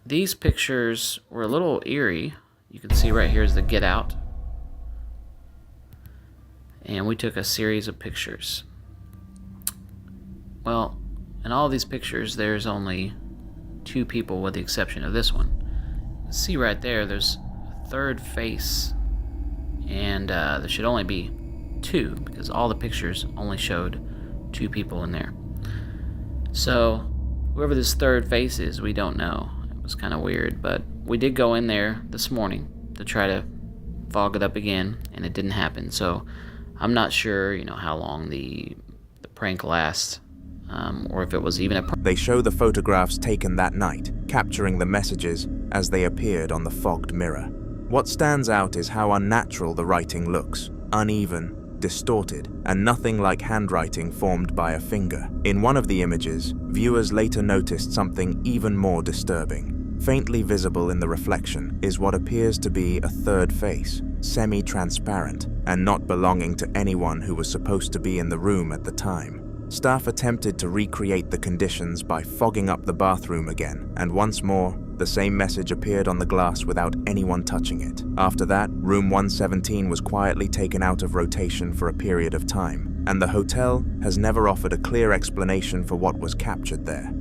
These pictures were a little eerie. You can see right here is the get out. And we took a series of pictures. Well, in all these pictures, there's only 2 people with the exception of this one. See right there, there's a third face. And there should only be 2 because all the pictures only showed 2 people in there. So, whoever this third face is, we don't know. It was kind of weird, but we did go in there this morning to try to fog it up again, and it didn't happen. So, I'm not sure, how long the prank lasts, or if it was even a prank. They show the photographs taken that night, capturing the messages as they appeared on the fogged mirror. What stands out is how unnatural the writing looks, uneven, distorted, and nothing like handwriting formed by a finger. In one of the images, viewers later noticed something even more disturbing. Faintly visible in the reflection is what appears to be a third face, semi-transparent, and not belonging to anyone who was supposed to be in the room at the time. Staff attempted to recreate the conditions by fogging up the bathroom again, and once more, the same message appeared on the glass without anyone touching it. After that, room 117 was quietly taken out of rotation for a period of time, and the hotel has never offered a clear explanation for what was captured there.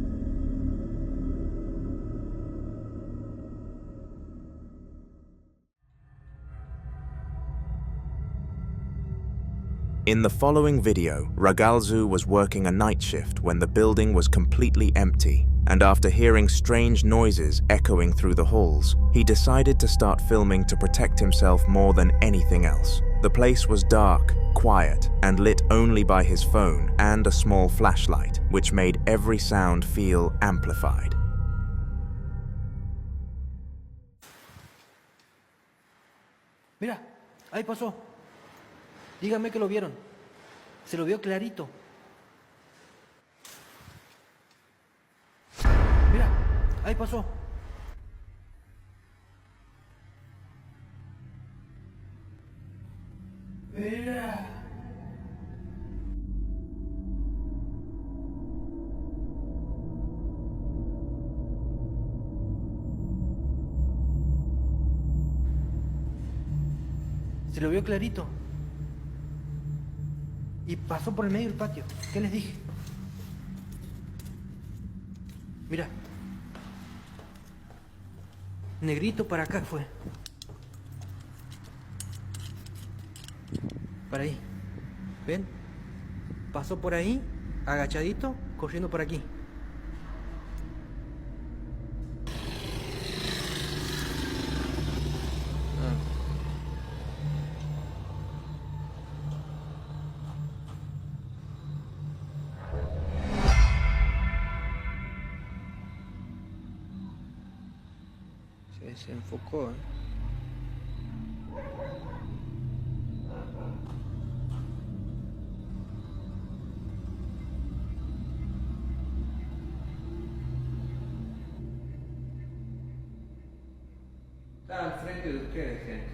In the following video, Ragalzu was working a night shift when the building was completely empty, and after hearing strange noises echoing through the halls, he decided to start filming to protect himself more than anything else. The place was dark, quiet, and lit only by his phone and a small flashlight, which made every sound feel amplified. Mira, ahí pasó. Díganme que lo vieron. Se lo vio clarito. Mira, ahí pasó. Mira. Se lo vio clarito. Y pasó por el medio del patio. ¿Qué les dije? Mira. Negrito para acá fue. Para ahí. ¿Ven? Pasó por ahí, agachadito, corriendo por aquí. Se enfocó, Está al frente de ustedes, gente.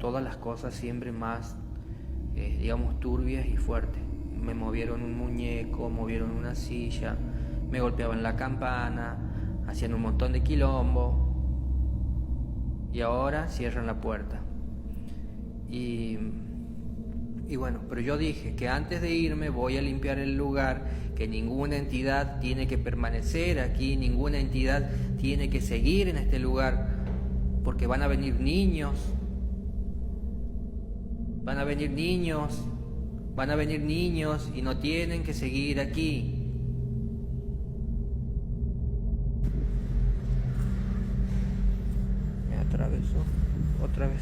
Todas las cosas siempre más, digamos, turbias y fuertes. Me movieron un muñeco, movieron una silla, me golpeaban la campana, hacían un montón de quilombo y ahora cierran la puerta. Y bueno, pero yo dije que antes de irme voy a limpiar el lugar, que ninguna entidad tiene que permanecer aquí, ninguna entidad tiene que seguir en este lugar, porque van a venir niños Van a venir niños y no tienen que seguir aquí. Me atravesó otra vez.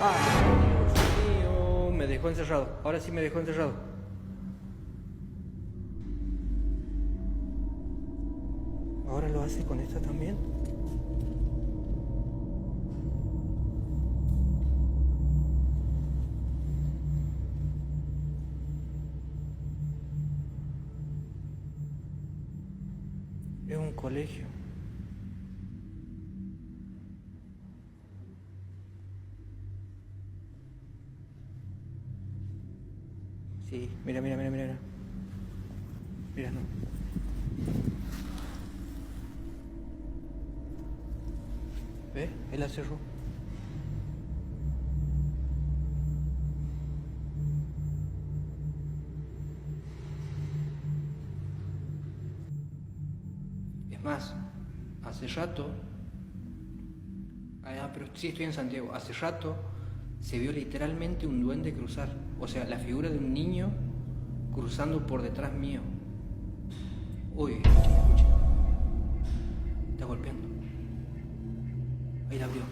Dios mío, me dejó encerrado. Ahora sí me dejó encerrado. ¿Ahora lo hace con esta también? Es un colegio. Sí, mira. Mira, no. ¿Ve? Él la cerró. Es más, hace rato... pero sí estoy en Santiago. Hace rato se vio literalmente un duende cruzar. O sea, la figura de un niño cruzando por detrás mío. Uy, escuchen. Está golpeando. Ahí la abrió.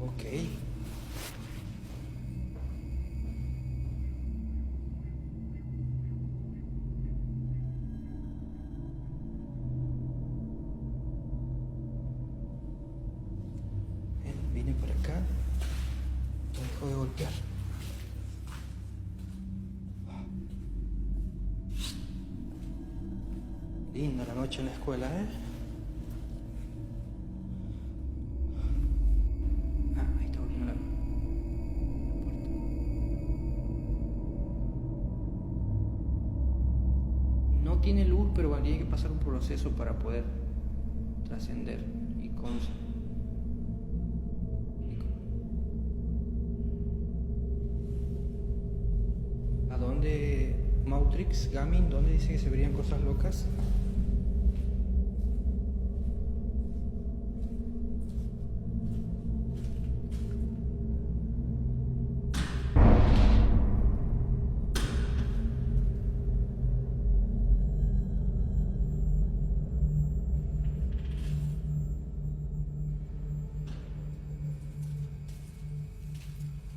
Ok. Vine por acá. Me dejó de golpear. Linda la noche en la escuela, ¿eh? Ahí está volviendo la puerta. No tiene luz, pero habría que pasar un proceso para poder trascender y ¿A dónde Mautrix, Gamin, dónde dice que se verían cosas locas?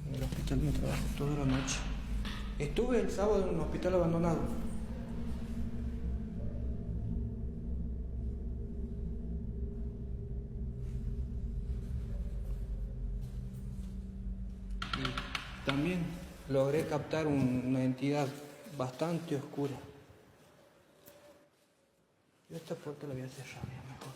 En el hospital me trabajo toda la noche. Estuve el sábado en un hospital abandonado. Y también logré captar una entidad bastante oscura. Yo esta puerta la voy a cerrar ya mejor.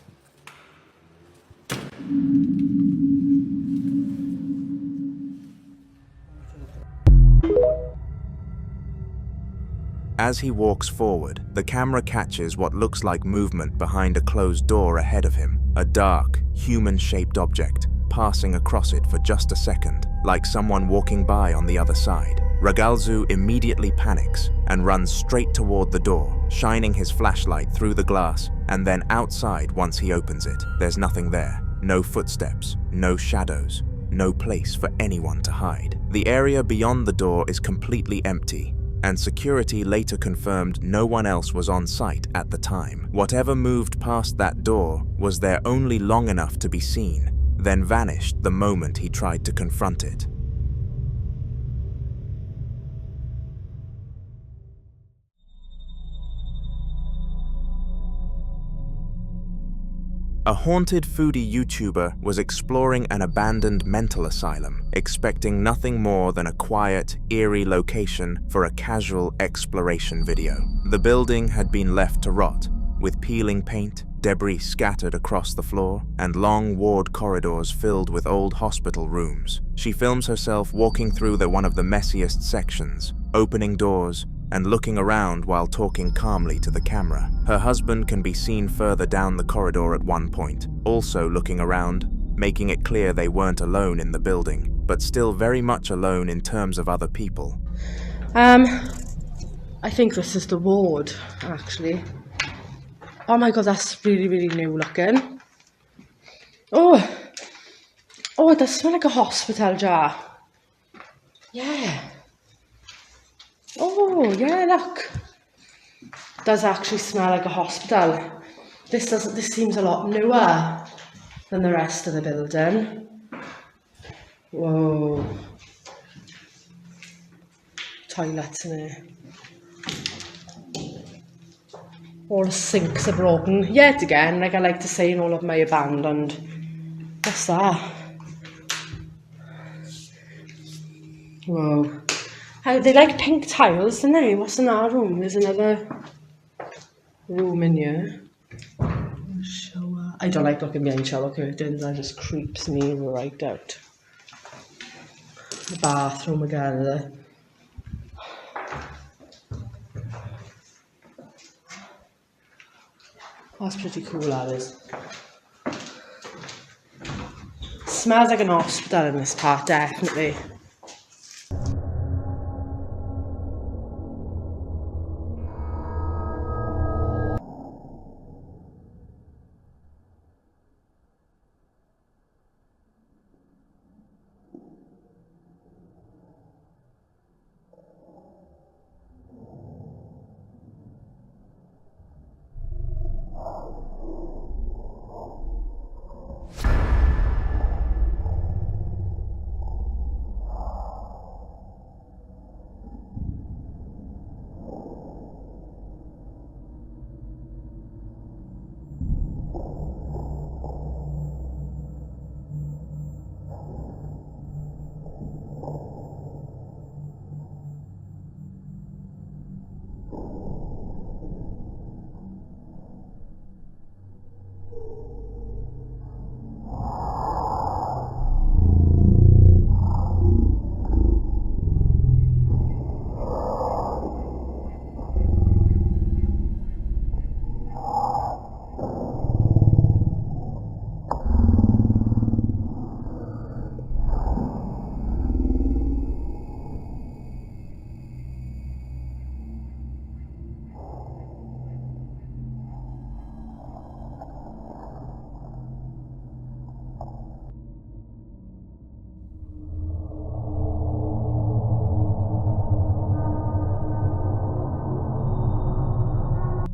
As he walks forward, the camera catches what looks like movement behind a closed door ahead of him, a dark, human-shaped object, passing across it for just a second, like someone walking by on the other side. Ragalzu immediately panics and runs straight toward the door, shining his flashlight through the glass and then outside once he opens it. There's nothing there. No footsteps, no shadows, no place for anyone to hide. The area beyond the door is completely empty, and security later confirmed no one else was on site at the time. Whatever moved past that door was there only long enough to be seen, then vanished the moment he tried to confront it. A haunted foodie YouTuber was exploring an abandoned mental asylum, expecting nothing more than a quiet, eerie location for a casual exploration video. The building had been left to rot, with peeling paint, debris scattered across the floor, and long ward corridors filled with old hospital rooms. She films herself walking through one of the messiest sections, opening doors, and looking around while talking calmly to the camera. Her husband can be seen further down the corridor at one point, also looking around, making it clear they weren't alone in the building, but still very much alone in terms of other people. I think this is the ward, actually. Oh my god, that's really, really new looking. Oh, it does smell like a hospital jar. Yeah. Oh, yeah, look. It does actually smell like a hospital. This seems a lot newer than the rest of the building. Whoa. Toilets in here. All the sinks are broken. Yet again, like I like to say in all of my abandoned. What's that? Whoa. They like pink tiles, don't they? What's in our room? There's another room in here. Shower. I don't like looking behind shower curtains. That just creeps me right out. The bathroom again there. That's pretty cool, that is. Smells like an hospital in this part, definitely.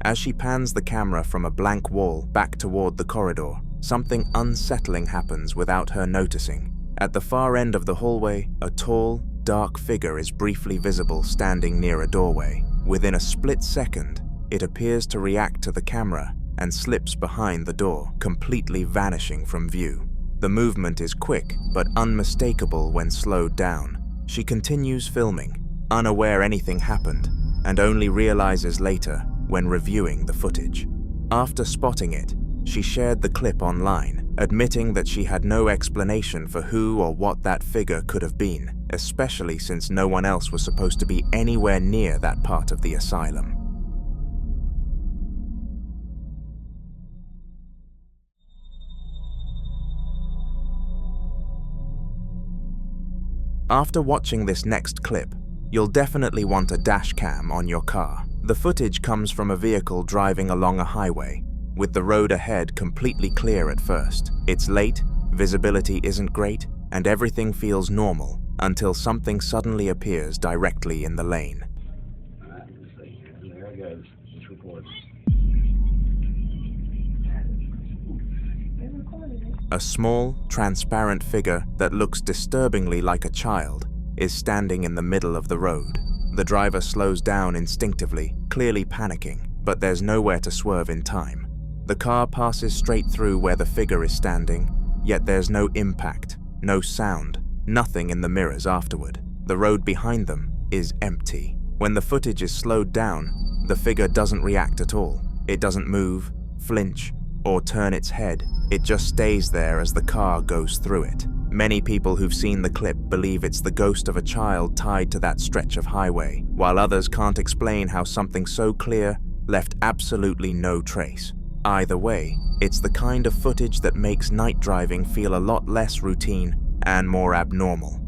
As she pans the camera from a blank wall back toward the corridor, something unsettling happens without her noticing. At the far end of the hallway, a tall, dark figure is briefly visible standing near a doorway. Within a split second, it appears to react to the camera and slips behind the door, completely vanishing from view. The movement is quick but unmistakable when slowed down. She continues filming, unaware anything happened, and only realizes later when reviewing the footage. After spotting it, she shared the clip online, admitting that she had no explanation for who or what that figure could have been, especially since no one else was supposed to be anywhere near that part of the asylum. After watching this next clip, you'll definitely want a dash cam on your car. The footage comes from a vehicle driving along a highway, with the road ahead completely clear at first. It's late, visibility isn't great, and everything feels normal until something suddenly appears directly in the lane. There it goes. Just record. A small, transparent figure that looks disturbingly like a child is standing in the middle of the road. The driver slows down instinctively, clearly panicking, but there's nowhere to swerve in time. The car passes straight through where the figure is standing, yet there's no impact, no sound, nothing in the mirrors afterward. The road behind them is empty. When the footage is slowed down, the figure doesn't react at all. It doesn't move, flinch, or turn its head. It just stays there as the car goes through it. Many people who've seen the clip believe it's the ghost of a child tied to that stretch of highway, while others can't explain how something so clear left absolutely no trace. Either way, it's the kind of footage that makes night driving feel a lot less routine and more abnormal.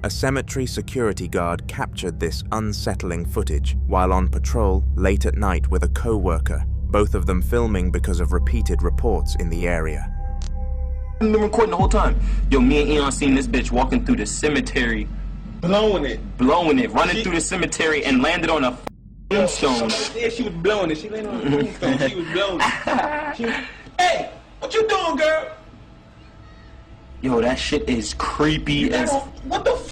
A cemetery security guard captured this unsettling footage while on patrol late at night with a co-worker, both of them filming because of repeated reports in the area. I've been recording the whole time. Yo, me and Eon seen this bitch walking through the cemetery. Blowing it, running through the cemetery and landed on a tombstone. Yeah, she was blowing it. She landed on a tombstone. She was blowing it. Hey, what you doing, girl? Yo, that shit is creepy as... What the f***?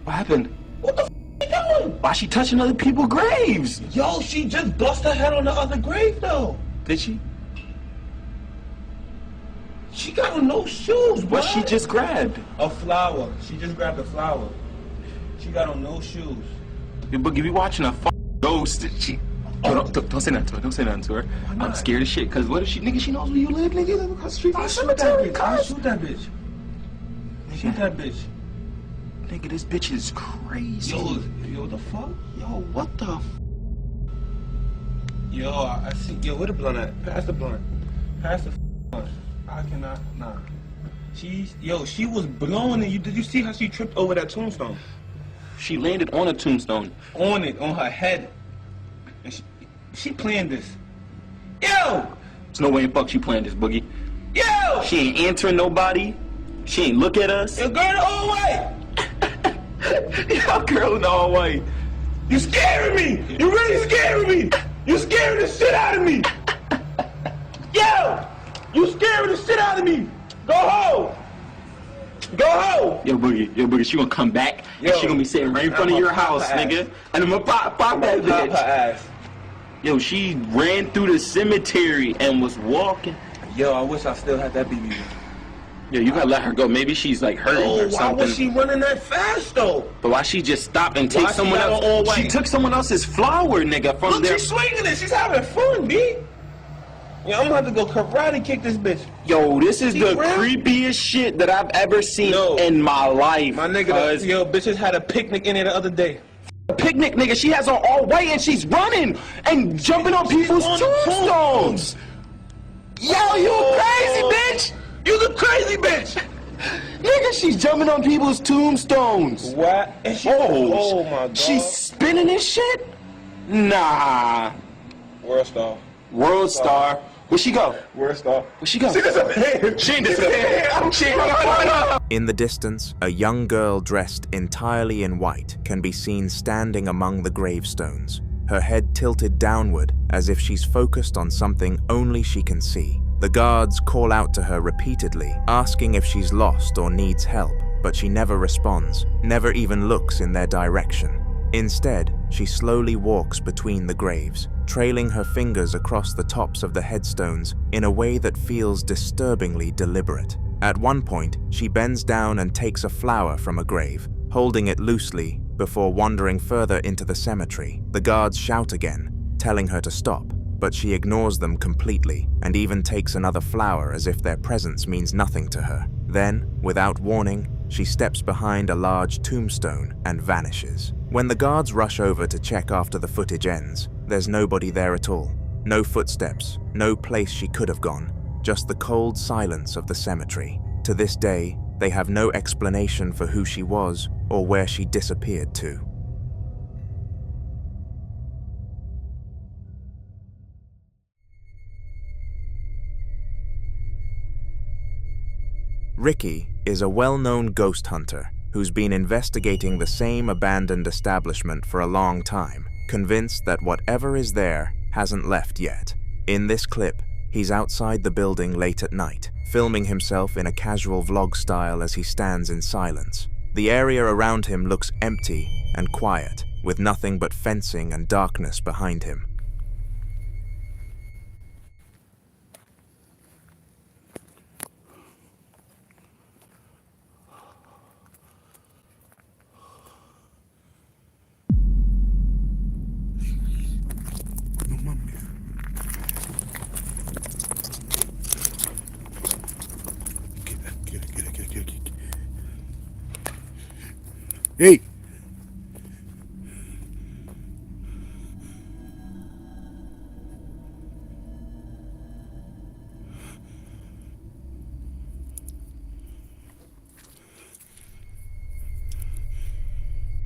What happened? What the f*** you doing? Why she touching other people's graves? Yo, she just bust her head on the other grave, though. Did she? She got on no shoes, bro. What she just grabbed? A flower. She just grabbed a flower. She got on no shoes. Yo, Boogie, we watching a ghost. She... Don't say nothing to her. Don't say nothing to her. I'm scared as shit. Cause what if she, nigga, she knows where you live, nigga? Live across the street from the cemetery. Shoot that bitch. Shoot that bitch. Nigga, this bitch is crazy. Yo, the fuck? Yo, what the? Yo, I see. Yo, where the blunt at? Pass the blunt. Pass the blunt. I cannot. Nah. She was blowing it. Did you see how she tripped over that tombstone? She landed on a tombstone. On her head. And she planned this. Yo! There's no way in fuck she planned this, Boogie. Yo! She ain't answering nobody. She ain't look at us. Yo, girl, the whole way. Yo, girl, the whole way. You scaring me. You really scaring me. You scaring the shit out of me. Yo! You scaring the shit out of me. Go home. Go home. Yo, Boogie, she gonna come back and she gonna be sitting right in front of your house, nigga. And I'm gonna pop that bitch. Her ass. Yo, she ran through the cemetery and was walking. Yo, I wish I still had that BB. Yo, you gotta let her go. Maybe she's like hurting or something. Why was she running that fast though? But why she just stopped and take someone else? She took someone else's flower, nigga, from there. Look, she's swinging it. She's having fun, B. Yeah, I'm gonna have to go karate kick this bitch. Yo, this is the creepiest shit that I've ever seen in my life. My nigga, yo, bitches had a picnic in there the other day. A picnic, nigga. She has on all white and she's running and jumping on people's tombstones. Yo, you crazy bitch! You the crazy bitch! Nigga, she's jumping on people's tombstones. What? Oh my God. She's spinning this shit? Nah. World star. World star. Where'd she go? World star. Where'd she go? She disappeared. She disappeared. She disappeared. In the distance, a young girl dressed entirely in white can be seen standing among the gravestones, her head tilted downward as if she's focused on something only she can see. The guards call out to her repeatedly, asking if she's lost or needs help, but she never responds, never even looks in their direction. Instead, she slowly walks between the graves, trailing her fingers across the tops of the headstones in a way that feels disturbingly deliberate. At one point, she bends down and takes a flower from a grave, holding it loosely before wandering further into the cemetery. The guards shout again, telling her to stop, but she ignores them completely and even takes another flower as if their presence means nothing to her. Then, without warning, she steps behind a large tombstone and vanishes. When the guards rush over to check after the footage ends, there's nobody there at all. No footsteps, no place she could have gone, just the cold silence of the cemetery. To this day, they have no explanation for who she was or where she disappeared to. Ricky is a well-known ghost hunter who's been investigating the same abandoned establishment for a long time, convinced that whatever is there hasn't left yet. In this clip, he's outside the building late at night, filming himself in a casual vlog style as he stands in silence. The area around him looks empty and quiet, with nothing but fencing and darkness behind him. Hey!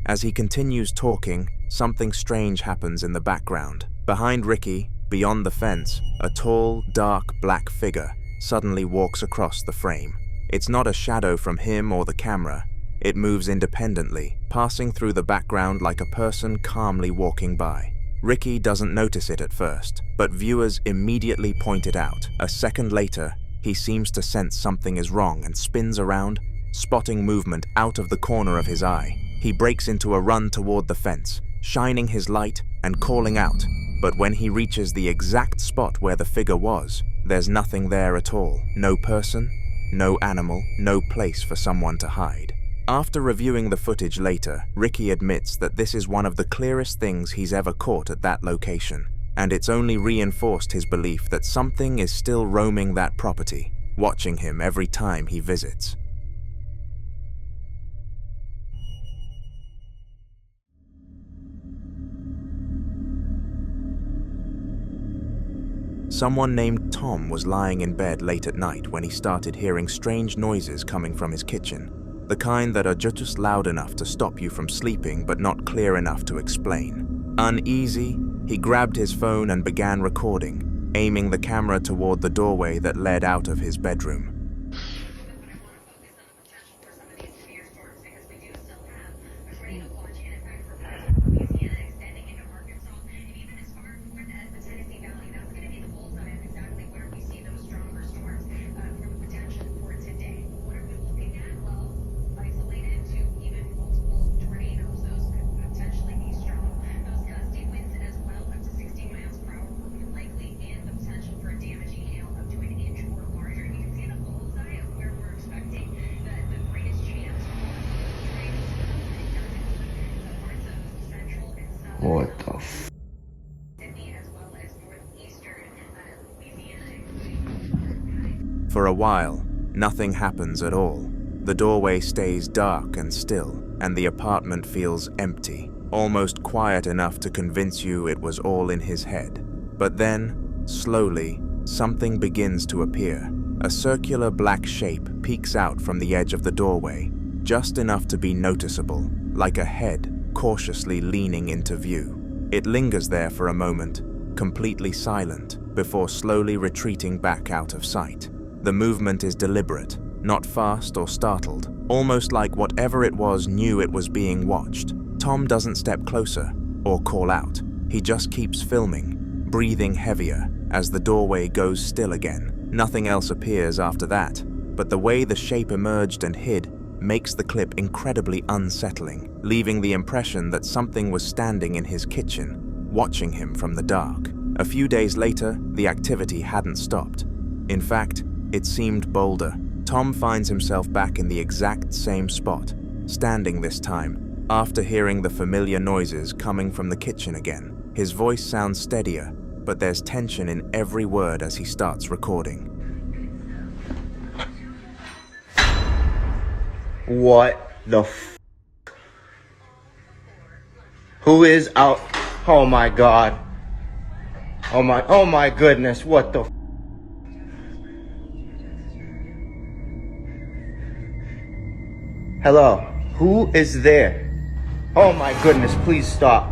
As he continues talking, something strange happens in the background. Behind Ricky, beyond the fence, a tall, dark black figure suddenly walks across the frame. It's not a shadow from him or the camera. It moves independently, passing through the background like a person calmly walking by. Ricky doesn't notice it at first, but viewers immediately point it out. A second later, he seems to sense something is wrong and spins around, spotting movement out of the corner of his eye. He breaks into a run toward the fence, shining his light and calling out. But when he reaches the exact spot where the figure was, there's nothing there at all. No person, no animal, no place for someone to hide. After reviewing the footage later, Ricky admits that this is one of the clearest things he's ever caught at that location, and it's only reinforced his belief that something is still roaming that property, watching him every time he visits. Someone named Tom was lying in bed late at night when he started hearing strange noises coming from his kitchen. The kind that are just loud enough to stop you from sleeping but not clear enough to explain. Uneasy, he grabbed his phone and began recording, aiming the camera toward the doorway that led out of his bedroom. What the f... For a while, nothing happens at all. The doorway stays dark and still, and the apartment feels empty, almost quiet enough to convince you it was all in his head. But then, slowly, something begins to appear. A circular black shape peeks out from the edge of the doorway, just enough to be noticeable, like a head cautiously leaning into view. It lingers there for a moment, completely silent, before slowly retreating back out of sight. The movement is deliberate, not fast or startled, almost like whatever it was knew it was being watched. Tom doesn't step closer or call out. He just keeps filming, breathing heavier as the doorway goes still again. Nothing else appears after that, but the way the shape emerged and hid makes the clip incredibly unsettling, leaving the impression that something was standing in his kitchen, watching him from the dark. A few days later, the activity hadn't stopped. In fact, it seemed bolder. Tom finds himself back in the exact same spot, standing this time, after hearing the familiar noises coming from the kitchen again. His voice sounds steadier, but there's tension in every word as he starts recording. What the f? Who is out? Oh my god. Oh my goodness, what the f? Hello, who is there? Oh my goodness, please stop.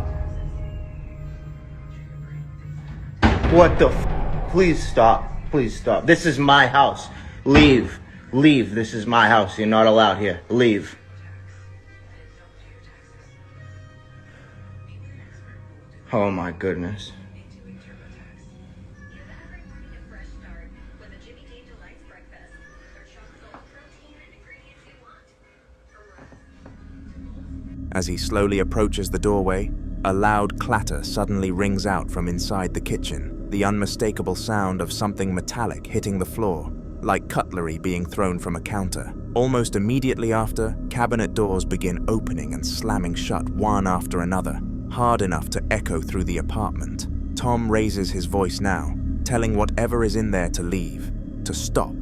What the f? Please stop, please stop. This is my house. Leave. Leave, this is my house. You're not allowed here. Leave. Oh my goodness. As he slowly approaches the doorway, a loud clatter suddenly rings out from inside the kitchen, the unmistakable sound of something metallic hitting the floor, like cutlery being thrown from a counter. Almost immediately after, cabinet doors begin opening and slamming shut one after another, hard enough to echo through the apartment. Tom raises his voice now, telling whatever is in there to leave, to stop,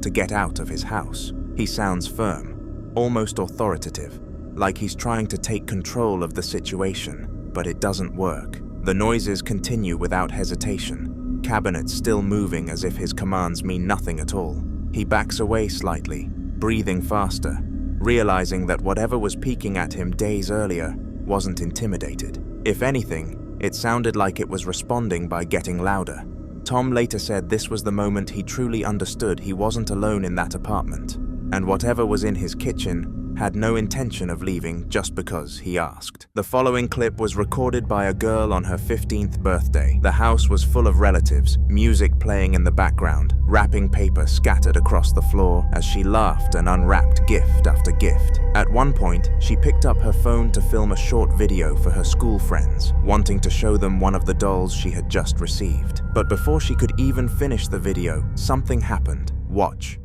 to get out of his house. He sounds firm, almost authoritative, like he's trying to take control of the situation, but it doesn't work. The noises continue without hesitation, cabinets still moving as if his commands mean nothing at all. He backs away slightly, breathing faster, realizing that whatever was peeking at him days earlier wasn't intimidated. If anything, it sounded like it was responding by getting louder. Tom later said this was the moment he truly understood he wasn't alone in that apartment, and whatever was in his kitchen had no intention of leaving just because he asked. The following clip was recorded by a girl on her 15th birthday. The house was full of relatives, music playing in the background, wrapping paper scattered across the floor as she laughed and unwrapped gift after gift. At one point, she picked up her phone to film a short video for her school friends, wanting to show them one of the dolls she had just received. But before she could even finish the video, something happened. Watch.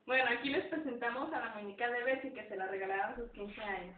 Bueno, aquí les presentamos a la muñeca de Bessie que se la regalaron a sus 15 años.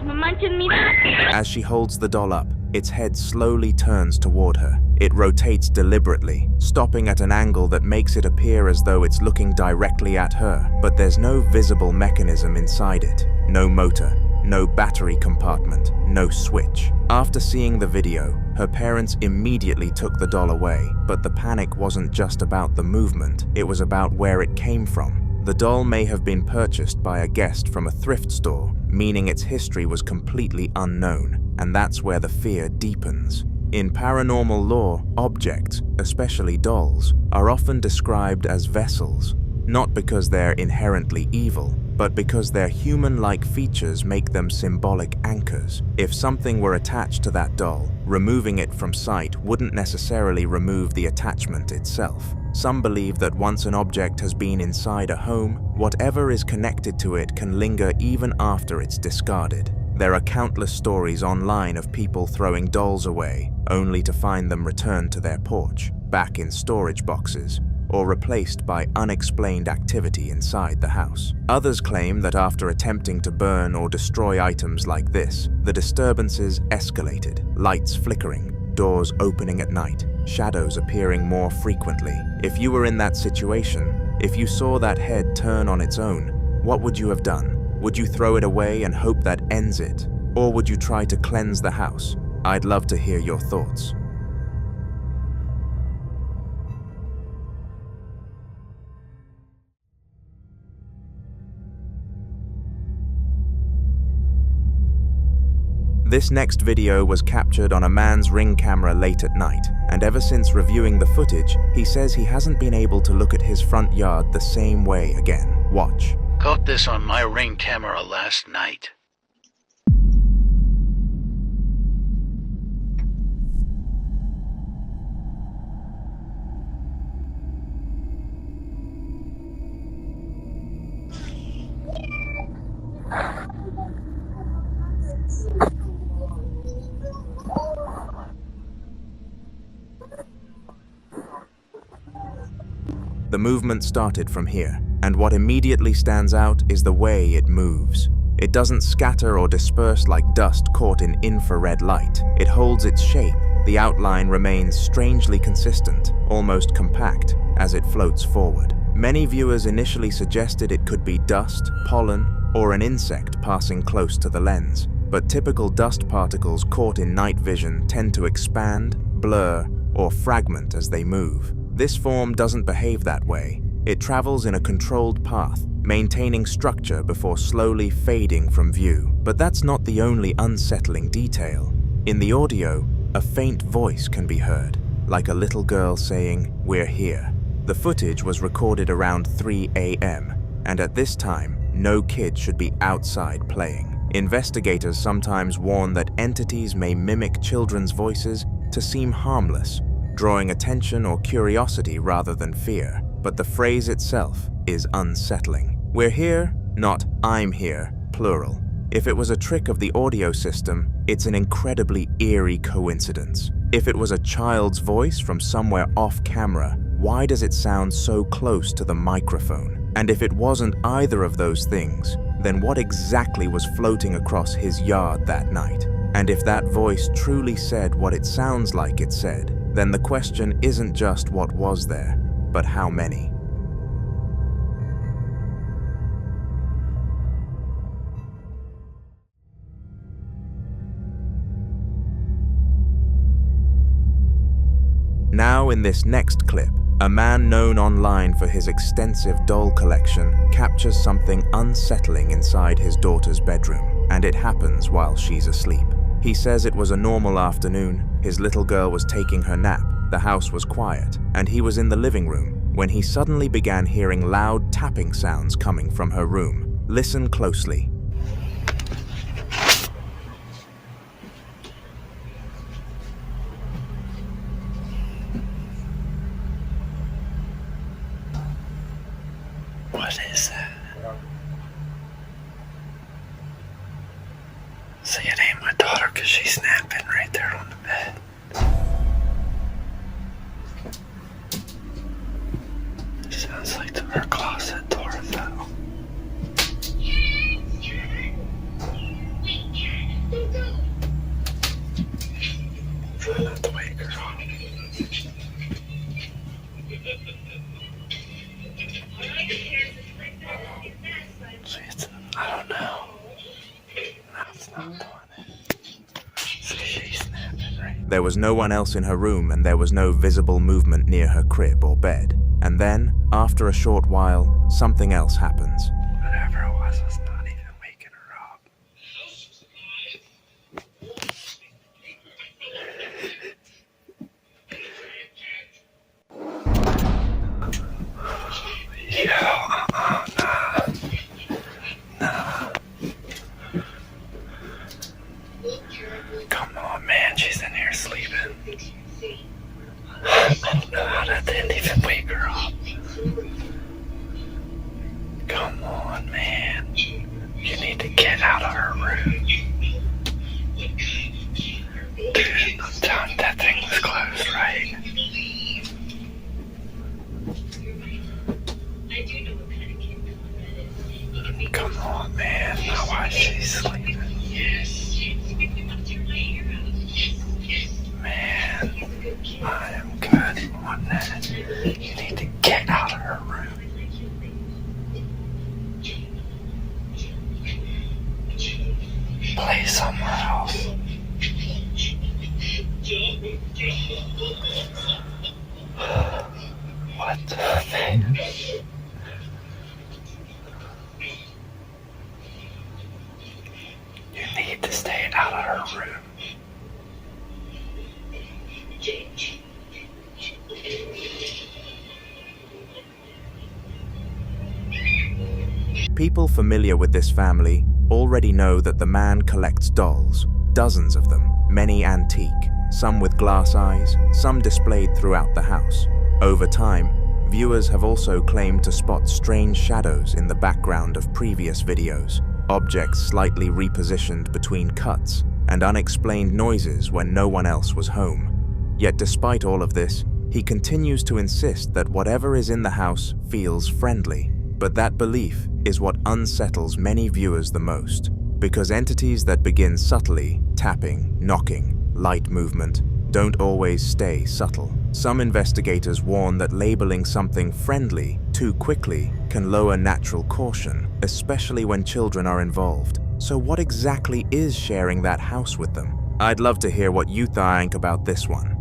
No manches, mira. As she holds the doll up, its head slowly turns toward her. It rotates deliberately, stopping at an angle that makes it appear as though it's looking directly at her, but there's no visible mechanism inside it. No motor, no battery compartment, no switch. After seeing the video, her parents immediately took the doll away, but the panic wasn't just about the movement, it was about where it came from. The doll may have been purchased by a guest from a thrift store, meaning its history was completely unknown, and that's where the fear deepens. In paranormal lore, objects, especially dolls, are often described as vessels, not because they're inherently evil, but because their human-like features make them symbolic anchors. If something were attached to that doll, removing it from sight wouldn't necessarily remove the attachment itself. Some believe that once an object has been inside a home, whatever is connected to it can linger even after it's discarded. There are countless stories online of people throwing dolls away, only to find them returned to their porch, back in storage boxes, or replaced by unexplained activity inside the house. Others claim that after attempting to burn or destroy items like this, the disturbances escalated, lights flickering, doors opening at night, shadows appearing more frequently. If you were in that situation, if you saw that head turn on its own, what would you have done? Would you throw it away and hope that ends it? Or would you try to cleanse the house? I'd love to hear your thoughts. This next video was captured on a man's Ring camera late at night, and ever since reviewing the footage, he says he hasn't been able to look at his front yard the same way again. Watch. Caught this on my Ring camera last night. The movement started from here, and what immediately stands out is the way it moves. It doesn't scatter or disperse like dust caught in infrared light. It holds its shape. The outline remains strangely consistent, almost compact, as it floats forward. Many viewers initially suggested it could be dust, pollen, or an insect passing close to the lens. But typical dust particles caught in night vision tend to expand, blur, or fragment as they move. This form doesn't behave that way. It travels in a controlled path, maintaining structure before slowly fading from view. But that's not the only unsettling detail. In the audio, a faint voice can be heard, like a little girl saying, "We're here." The footage was recorded around 3 a.m., and at this time, no kid should be outside playing. Investigators sometimes warn that entities may mimic children's voices to seem harmless, drawing attention or curiosity rather than fear. But the phrase itself is unsettling. We're here, not I'm here, plural. If it was a trick of the audio system, it's an incredibly eerie coincidence. If it was a child's voice from somewhere off camera, why does it sound so close to the microphone? And if it wasn't either of those things, then what exactly was floating across his yard that night? And if that voice truly said what it sounds like it said, then the question isn't just what was there, but how many. Now in this next clip, a man known online for his extensive doll collection captures something unsettling inside his daughter's bedroom. and it happens while she's asleep. He says it was a normal afternoon, his little girl was taking her nap, the house was quiet, and he was in the living room when he suddenly began hearing loud tapping sounds coming from her room. Listen closely. What is that? See, it ain't my daughter because she's napping right there on the bed. It sounds like her closet door though. Try not to wake her up. See, I don't know. No, it's not doing it. See, she's snapping right. There was no one else in her room and there was no visible movement near her crib or bed. And then, after a short while, something else happens. Whatever it was not even waking her up. Nah. Come on, man, she's in here sleeping. I don't know how that didn't even wake her up. Come on, man. You need to get out of her room. Dude, I'm telling you, that thing was closed, right? Come on, man. Now why is she sleeping? Man, I am good on that. You need to get out of her room. Play somewhere else. What the man? You need to stay out of her room. People familiar with this family already know that the man collects dolls, dozens of them, many antique, some with glass eyes, some displayed throughout the house. Over time, viewers have also claimed to spot strange shadows in the background of previous videos, objects slightly repositioned between cuts, and unexplained noises when no one else was home. Yet despite all of this, he continues to insist that whatever is in the house feels friendly. But that belief is what unsettles many viewers the most, because entities that begin subtly, tapping, knocking, light movement, don't always stay subtle. Some investigators warn that labeling something friendly too quickly can lower natural caution, especially when children are involved. So what exactly is sharing that house with them? I'd love to hear what you think about this one.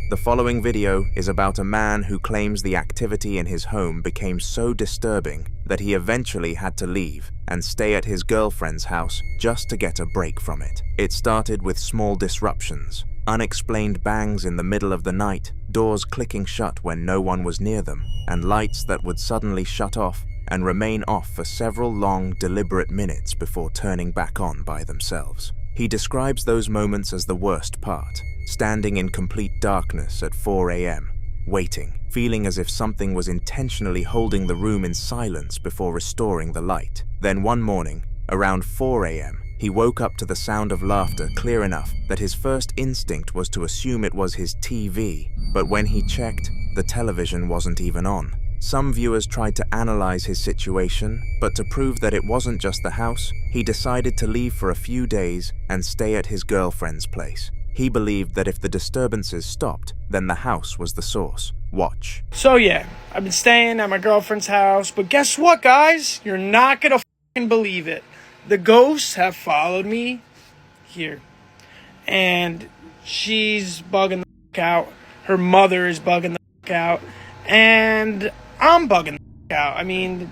The following video is about a man who claims the activity in his home became so disturbing that he eventually had to leave and stay at his girlfriend's house just to get a break from it. It started with small disruptions, unexplained bangs in the middle of the night, doors clicking shut when no one was near them, and lights that would suddenly shut off and remain off for several long, deliberate minutes before turning back on by themselves. He describes those moments as the worst part, standing in complete darkness at 4 a.m., waiting, feeling as if something was intentionally holding the room in silence before restoring the light. Then one morning, around 4 a.m., he woke up to the sound of laughter clear enough that his first instinct was to assume it was his TV, but when he checked, the television wasn't even on. Some viewers tried to analyze his situation, but to prove that it wasn't just the house, he decided to leave for a few days and stay at his girlfriend's place. He believed that if the disturbances stopped, then the house was the source. Watch. So yeah, I've been staying at my girlfriend's house, but guess what, guys? You're not gonna fucking believe it. The ghosts have followed me here. And she's bugging the fuck out. Her mother is bugging the fuck out. And I'm bugging the fuck out. I mean,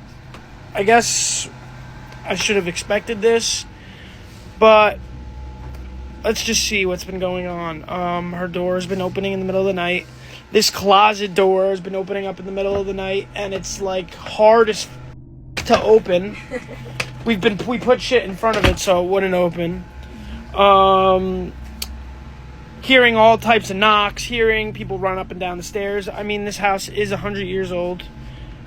I guess I should have expected this. But let's just see what's been going on. Her door has been opening in the middle of the night. This closet door has been opening up in the middle of the night. And it's like hard as to open. We put shit in front of it so it wouldn't open. Hearing all types of knocks, hearing people run up and down the stairs. I mean, this house is 100 years old.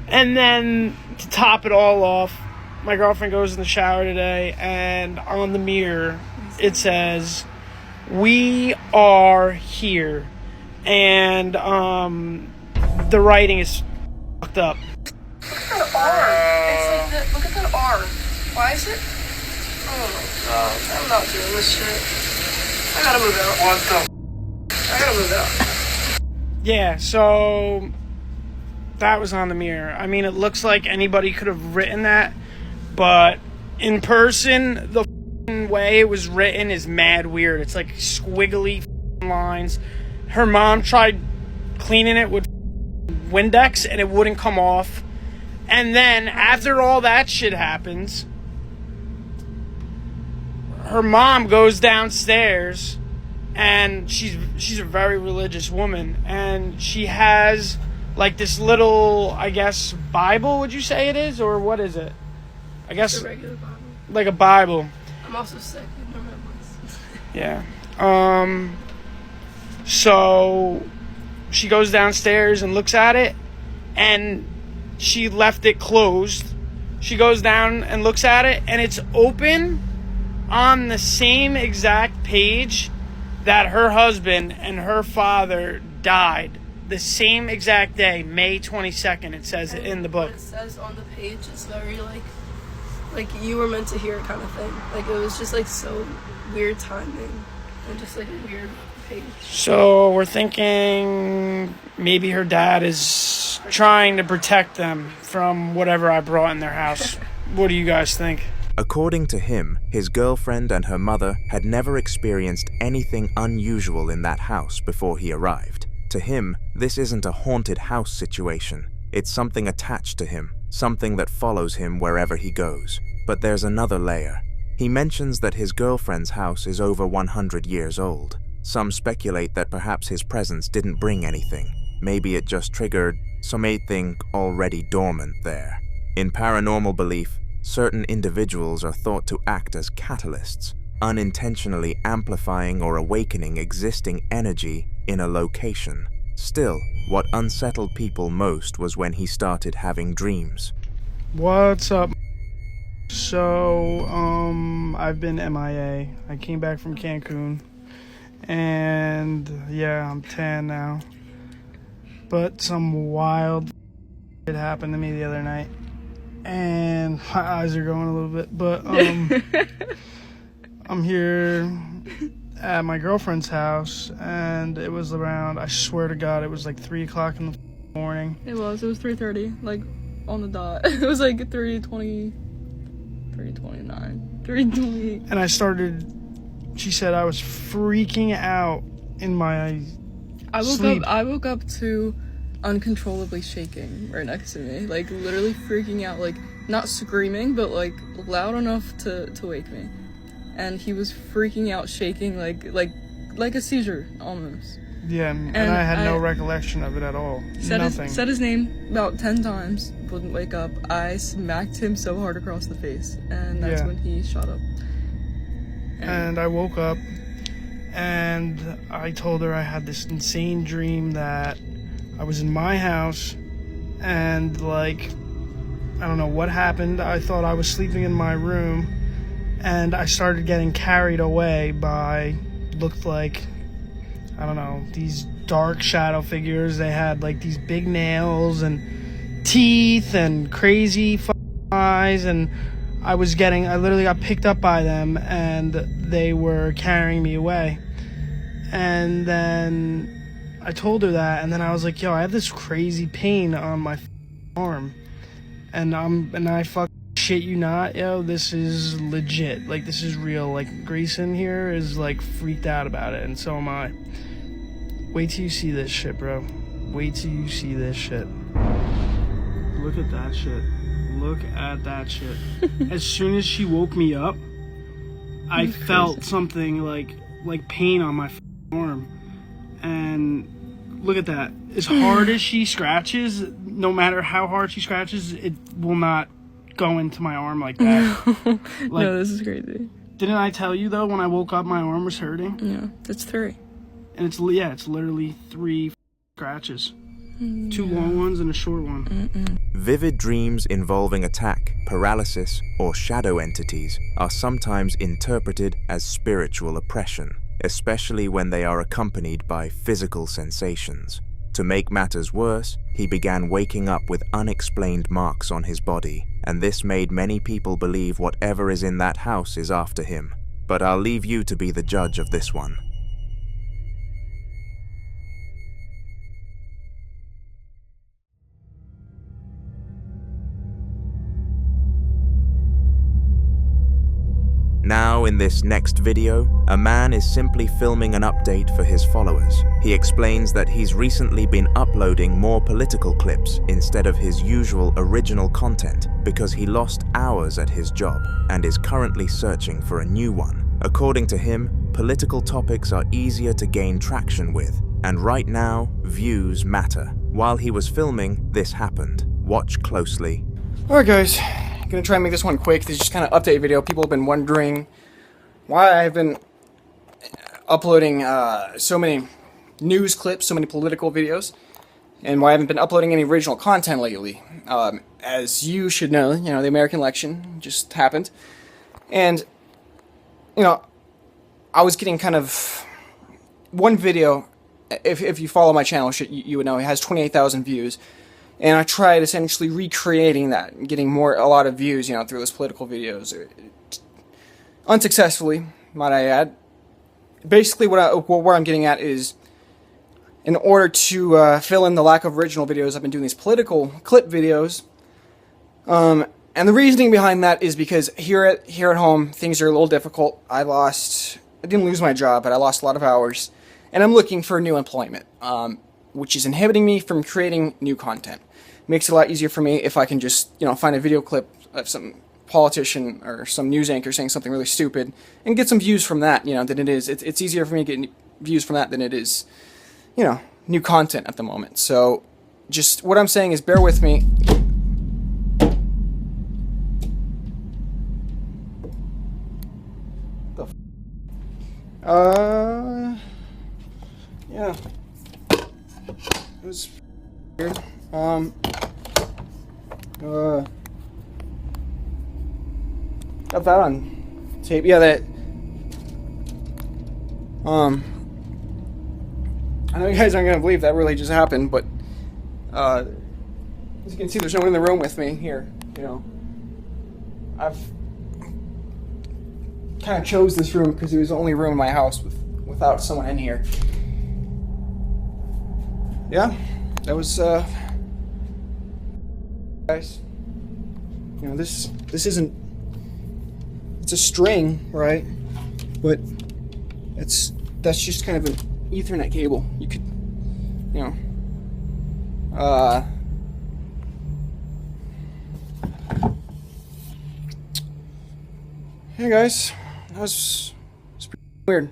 And then to top it all off, my girlfriend goes in the shower today, and on the mirror it says, "We are here." And the writing is fucked up. Look at that R. It's like look at that R. Why is it? Oh my god, I'm not doing this shit. I gotta move out. What the? I gotta move out. Yeah, so that was on the mirror. I mean, it looks like anybody could have written that, but in person, the way it was written is mad weird. It's like squiggly lines. Her mom tried cleaning it with Windex and it wouldn't come off. And then after all that shit happens, her mom goes downstairs, and she's a very religious woman, and she has like this little, I guess, Bible, would you say it is, or what is it? I guess It's a regular Bible. Like a Bible. I'm also sick. No memories. Yeah. So she goes downstairs and looks at it, and she left it closed. She goes down and looks at it, and it's open on the same exact page that her husband and her father died. The same exact day, May 22nd, it says it in the book. What it says on the page is very like you were meant to hear it kind of thing. Like it was just like so weird timing and just like a weird page. So we're thinking maybe her dad is trying to protect them from whatever I brought in their house. What do you guys think? According to him, his girlfriend and her mother had never experienced anything unusual in that house before he arrived. To him, this isn't a haunted house situation. It's something attached to him, something that follows him wherever he goes. But there's another layer. He mentions that his girlfriend's house is over 100 years old. Some speculate that perhaps his presence didn't bring anything. Maybe it just triggered something already dormant there. In paranormal belief, certain individuals are thought to act as catalysts, unintentionally amplifying or awakening existing energy in a location. Still, what unsettled people most was when he started having dreams. What's up? So, I've been MIA. I came back from Cancun, and yeah, I'm tan now. But some wild shit happened to me the other night, and my eyes are going a little bit. But I'm here at my girlfriend's house, and it was around, I swear to God, it was like 3 o'clock in the morning. It was 3:30, like on the dot. It was like 3:20, 3:29, 3:28. And I started, she said I was freaking out in my sleep. I woke up to uncontrollably shaking right next to me, like literally freaking out, like not screaming, but like loud enough to wake me. And he was freaking out, shaking like a seizure almost. Yeah, and I had no recollection of it at all. Nothing. Said his name about 10 times, wouldn't wake up. I smacked him so hard across the face, and that's when he shot up. And I woke up, and I told her I had this insane dream that I was in my house, and like, I don't know what happened. I thought I was sleeping in my room, and I started getting carried away by, looked like, I don't know, these dark shadow figures. They had like these big nails and teeth and crazy eyes, and I literally got picked up by them, and they were carrying me away. And then I told her that, and then I was like, yo, I have this crazy pain on my arm, and I shit you not, yo, this is legit. Like, this is real. Like, Grayson here is, like, freaked out about it, and so am I. Wait till you see this shit, bro. Wait till you see this shit. Look at that shit. Look at that shit. As soon as she woke me up, I felt something like pain on my arm. And look at that. As hard as she scratches, no matter how hard she scratches, it will not go into my arm like that. No, this is crazy. Didn't I tell you, though, when I woke up, my arm was hurting? Yeah, it's 3. And it's literally 3 scratches. 2 long ones and a short one. Vivid dreams involving attack, paralysis, or shadow entities are sometimes interpreted as spiritual oppression, especially when they are accompanied by physical sensations. To make matters worse, he began waking up with unexplained marks on his body, and this made many people believe whatever is in that house is after him. But I'll leave you to be the judge of this one. Now, in this next video, a man is simply filming an update for his followers. He explains that he's recently been uploading more political clips instead of his usual original content because he lost hours at his job and is currently searching for a new one. According to him, political topics are easier to gain traction with, and right now, views matter. While he was filming, this happened. Watch closely. Alright guys, gonna try and make this one quick. This is just kind of update video. People have been wondering why I've been uploading so many news clips, so many political videos, and why I haven't been uploading any original content lately. As you should know, the American election just happened, and I was getting kind of one video. If you follow my channel, you would know it has 28,000 views. And I tried essentially recreating that and getting a lot of views, through those political videos. Unsuccessfully, might I add. Basically, where I'm getting at is, in order to fill in the lack of original videos, I've been doing these political clip videos. And the reasoning behind that is because here at home, things are a little difficult. I didn't lose my job, but I lost a lot of hours. And I'm looking for new employment, which is inhibiting me from creating new content. Makes it a lot easier for me if I can just, find a video clip of some politician or some news anchor saying something really stupid and get some views from that, than it is. It's easier for me to get views from that than it is, new content at the moment. So, just what I'm saying is bear with me. Yeah. It was weird. Got that on tape. Yeah, that. I know you guys aren't gonna believe that really just happened, but as you can see, there's no one in the room with me here. I've kind of chose this room because it was the only room in my house without someone in here. Yeah, that was guys. This isn't. It's a string, right? But that's just kind of an Ethernet cable. You could, Hey guys, that was pretty weird.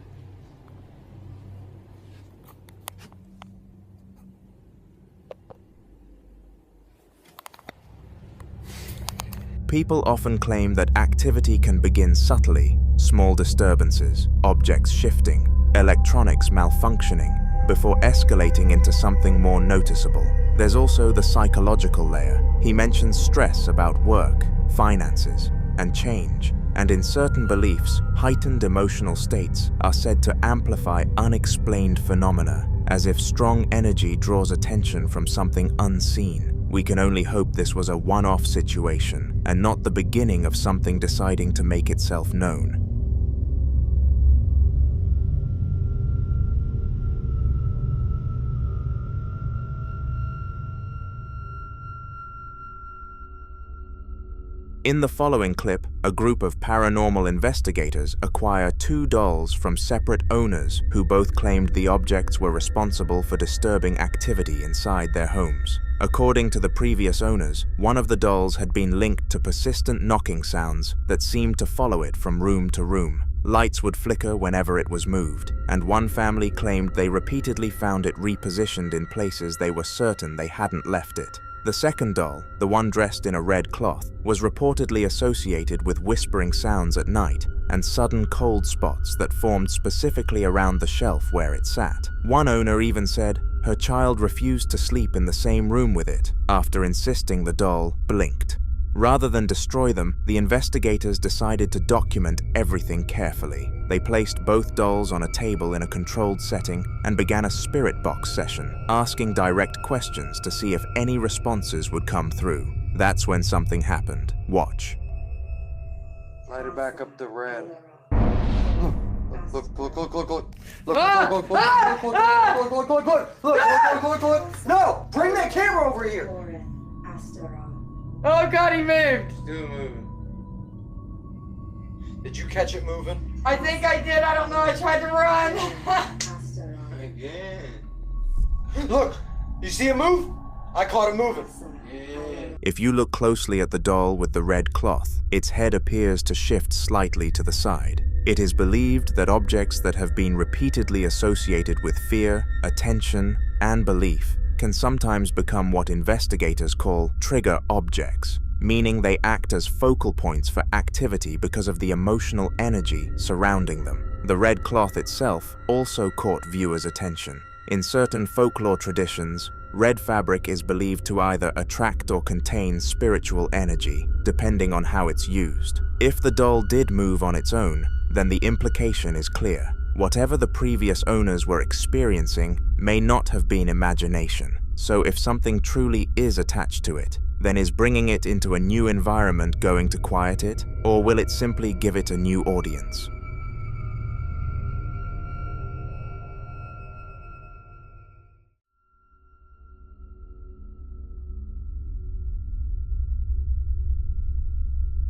People often claim that activity can begin subtly, small disturbances, objects shifting, electronics malfunctioning, before escalating into something more noticeable. There's also the psychological layer. He mentions stress about work, finances, and change. And in certain beliefs, heightened emotional states are said to amplify unexplained phenomena, as if strong energy draws attention from something unseen. We can only hope this was a one-off situation, and not the beginning of something deciding to make itself known. In the following clip, a group of paranormal investigators acquire 2 dolls from separate owners who both claimed the objects were responsible for disturbing activity inside their homes. According to the previous owners, one of the dolls had been linked to persistent knocking sounds that seemed to follow it from room to room. Lights would flicker whenever it was moved, and one family claimed they repeatedly found it repositioned in places they were certain they hadn't left it. The second doll, the one dressed in a red cloth, was reportedly associated with whispering sounds at night and sudden cold spots that formed specifically around the shelf where it sat. One owner even said her child refused to sleep in the same room with it after insisting the doll blinked. Rather than destroy them, the investigators decided to document everything carefully. They placed both dolls on a table in a controlled setting and began a spirit box session, asking direct questions to see if any responses would come through. That's when something happened. Watch. Light it back up to red. Look. No! Bring that camera over here! Oh god, he moved! Still moving. Did you catch it moving? I think I did, I don't know, I tried to run! Again. Look! You see it move? I caught it moving. Yeah. If you look closely at the doll with the red cloth, its head appears to shift slightly to the side. It is believed that objects that have been repeatedly associated with fear, attention, and belief can sometimes become what investigators call trigger objects, meaning they act as focal points for activity because of the emotional energy surrounding them. The red cloth itself also caught viewers' attention. In certain folklore traditions, red fabric is believed to either attract or contain spiritual energy, depending on how it's used. If the doll did move on its own, then the implication is clear. Whatever the previous owners were experiencing may not have been imagination. So if something truly is attached to it, then is bringing it into a new environment going to quiet it, or will it simply give it a new audience?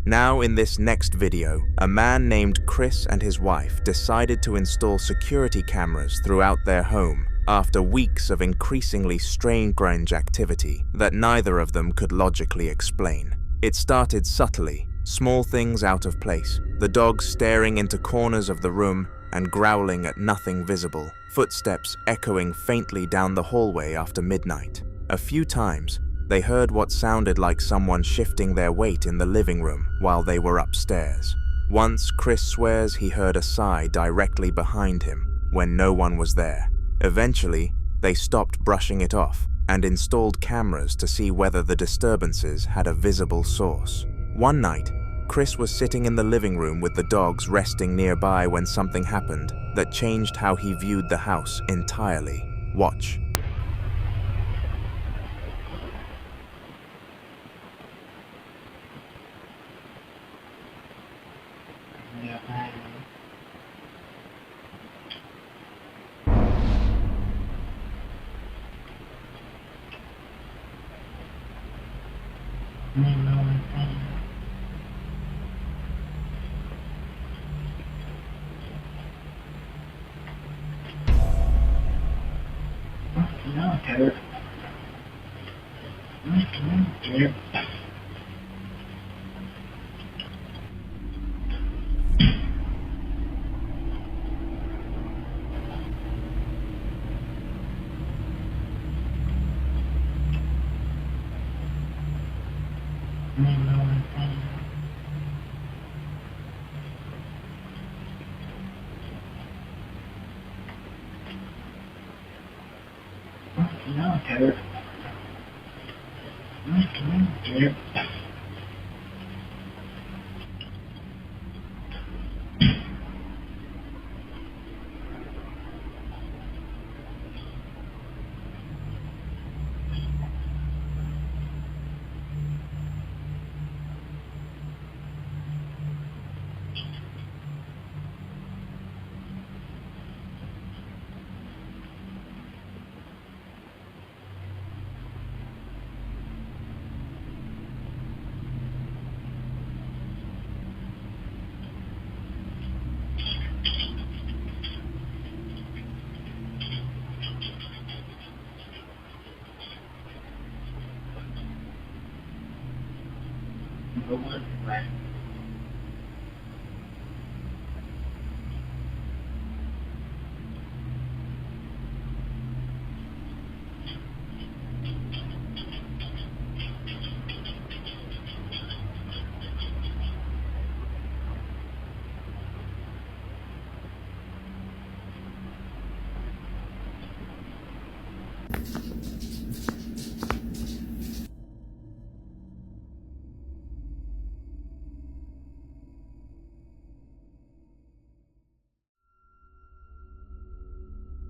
Now in this next video, a man named Chris and his wife decided to install security cameras throughout their home after weeks of increasingly strange activity that neither of them could logically explain. It started subtly, small things out of place, the dog staring into corners of the room and growling at nothing visible, footsteps echoing faintly down the hallway after midnight. A few times, they heard what sounded like someone shifting their weight in the living room while they were upstairs. Once, Chris swears he heard a sigh directly behind him when no one was there. Eventually, they stopped brushing it off and installed cameras to see whether the disturbances had a visible source. One night, Chris was sitting in the living room with the dogs resting nearby when something happened that changed how he viewed the house entirely. Watch.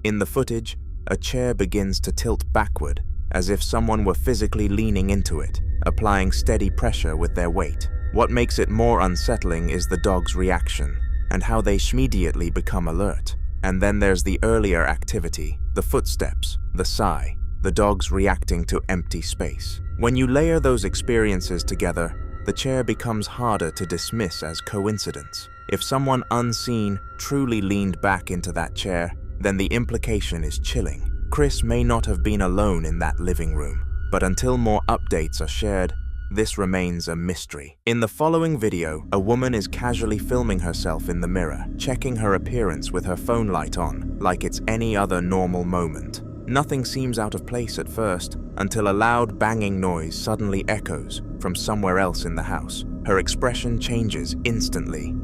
In the footage, a chair begins to tilt backward as if someone were physically leaning into it, applying steady pressure with their weight. What makes it more unsettling is the dog's reaction and how they immediately become alert. And then there's the earlier activity, the footsteps, the sigh, the dogs reacting to empty space. When you layer those experiences together, the chair becomes harder to dismiss as coincidence. If someone unseen truly leaned back into that chair, then the implication is chilling. Chris may not have been alone in that living room, but until more updates are shared, this remains a mystery. In the following video, a woman is casually filming herself in the mirror, checking her appearance with her phone light on, like it's any other normal moment. Nothing seems out of place at first, until a loud banging noise suddenly echoes from somewhere else in the house. Her expression changes instantly.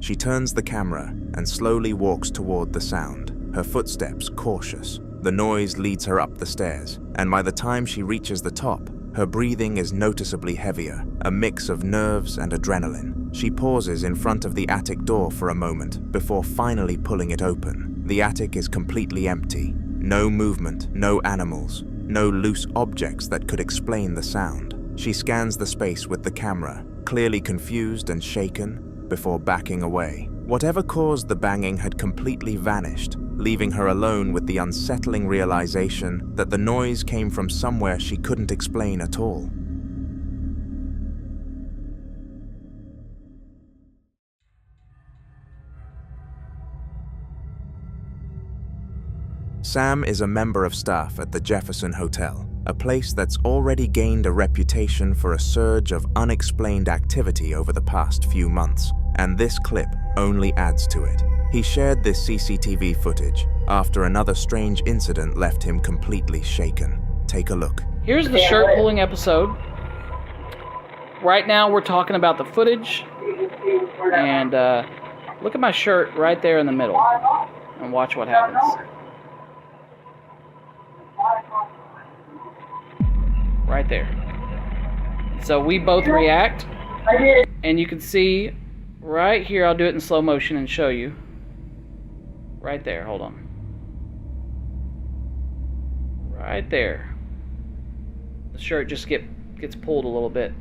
She turns the camera and slowly walks toward the sound, her footsteps cautious. The noise leads her up the stairs, and by the time she reaches the top, her breathing is noticeably heavier, a mix of nerves and adrenaline. She pauses in front of the attic door for a moment before finally pulling it open. The attic is completely empty. No movement, no animals, no loose objects that could explain the sound. She scans the space with the camera, clearly confused and shaken, before backing away. Whatever caused the banging had completely vanished, leaving her alone with the unsettling realization that the noise came from somewhere she couldn't explain at all. Sam is a member of staff at the Jefferson Hotel, a place that's already gained a reputation for a surge of unexplained activity over the past few months, and this clip only adds to it. He shared this CCTV footage after another strange incident left him completely shaken. Take a look. Here's the shirt pulling episode. Right now we're talking about the footage, and look at my shirt right there in the middle, and watch what happens. Right there. So we both react, and you can see right here, I'll do it in slow motion and show you. Right there, hold on. Right there. The shirt just gets pulled a little bit.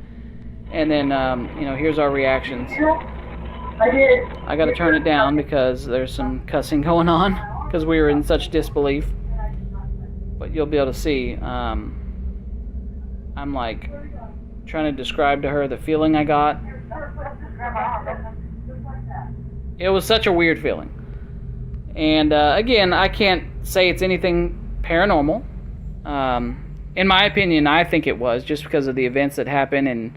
And then, here's our reactions. I gotta turn it down because there's some cussing going on, because we were in such disbelief. But you'll be able to see, I'm like trying to describe to her the feeling I got. It was such a weird feeling. And again, I can't say it's anything paranormal. In my opinion, I think it was, just because of the events that happened and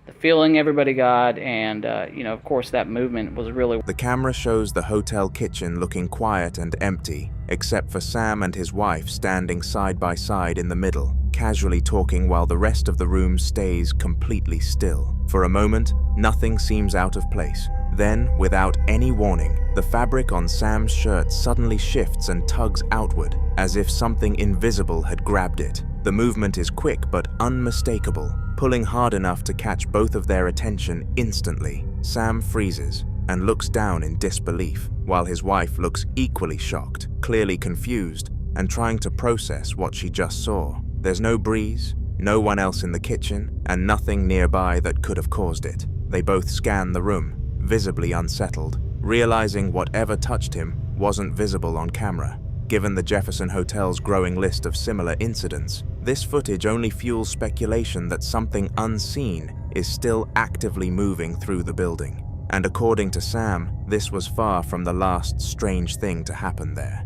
the feeling everybody got, and of course that movement was really... The camera shows the hotel kitchen looking quiet and empty, except for Sam and his wife standing side by side in the middle, casually talking while the rest of the room stays completely still. For a moment, nothing seems out of place. Then, without any warning, the fabric on Sam's shirt suddenly shifts and tugs outward, as if something invisible had grabbed it. The movement is quick but unmistakable, pulling hard enough to catch both of their attention instantly. Sam freezes and looks down in disbelief, while his wife looks equally shocked, clearly confused, and trying to process what she just saw. There's no breeze, No one else in the kitchen, and nothing nearby that could have caused it. They both scan the room, visibly unsettled, realizing whatever touched him wasn't visible on camera. Given the Jefferson Hotel's growing list of similar incidents, this footage only fuels speculation that something unseen is still actively moving through the building. And according to Sam, this was far from the last strange thing to happen there.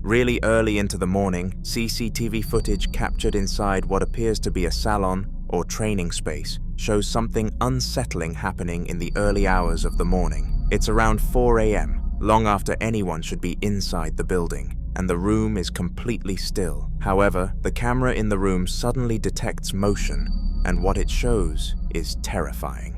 Really early into the morning, CCTV footage captured inside what appears to be a salon or training space shows something unsettling happening in the early hours of the morning. It's around 4 a.m., long after anyone should be inside the building, and the room is completely still. However, the camera in the room suddenly detects motion, and what it shows is terrifying.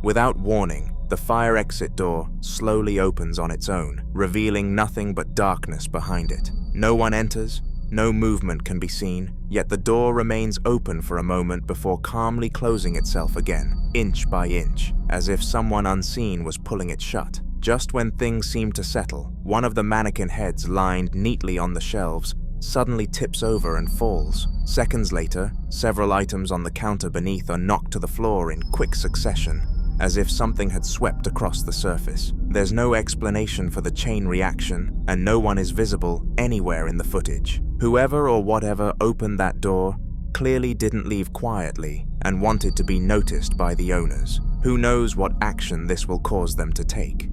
Without warning, the fire exit door slowly opens on its own, revealing nothing but darkness behind it. No one enters, no movement can be seen, yet the door remains open for a moment before calmly closing itself again, inch by inch, as if someone unseen was pulling it shut. Just when things seem to settle, one of the mannequin heads lined neatly on the shelves suddenly tips over and falls. Seconds later, several items on the counter beneath are knocked to the floor in quick succession, as if something had swept across the surface. There's no explanation for the chain reaction, and no one is visible anywhere in the footage. Whoever or whatever opened that door clearly didn't leave quietly and wanted to be noticed by the owners. Who knows what action this will cause them to take?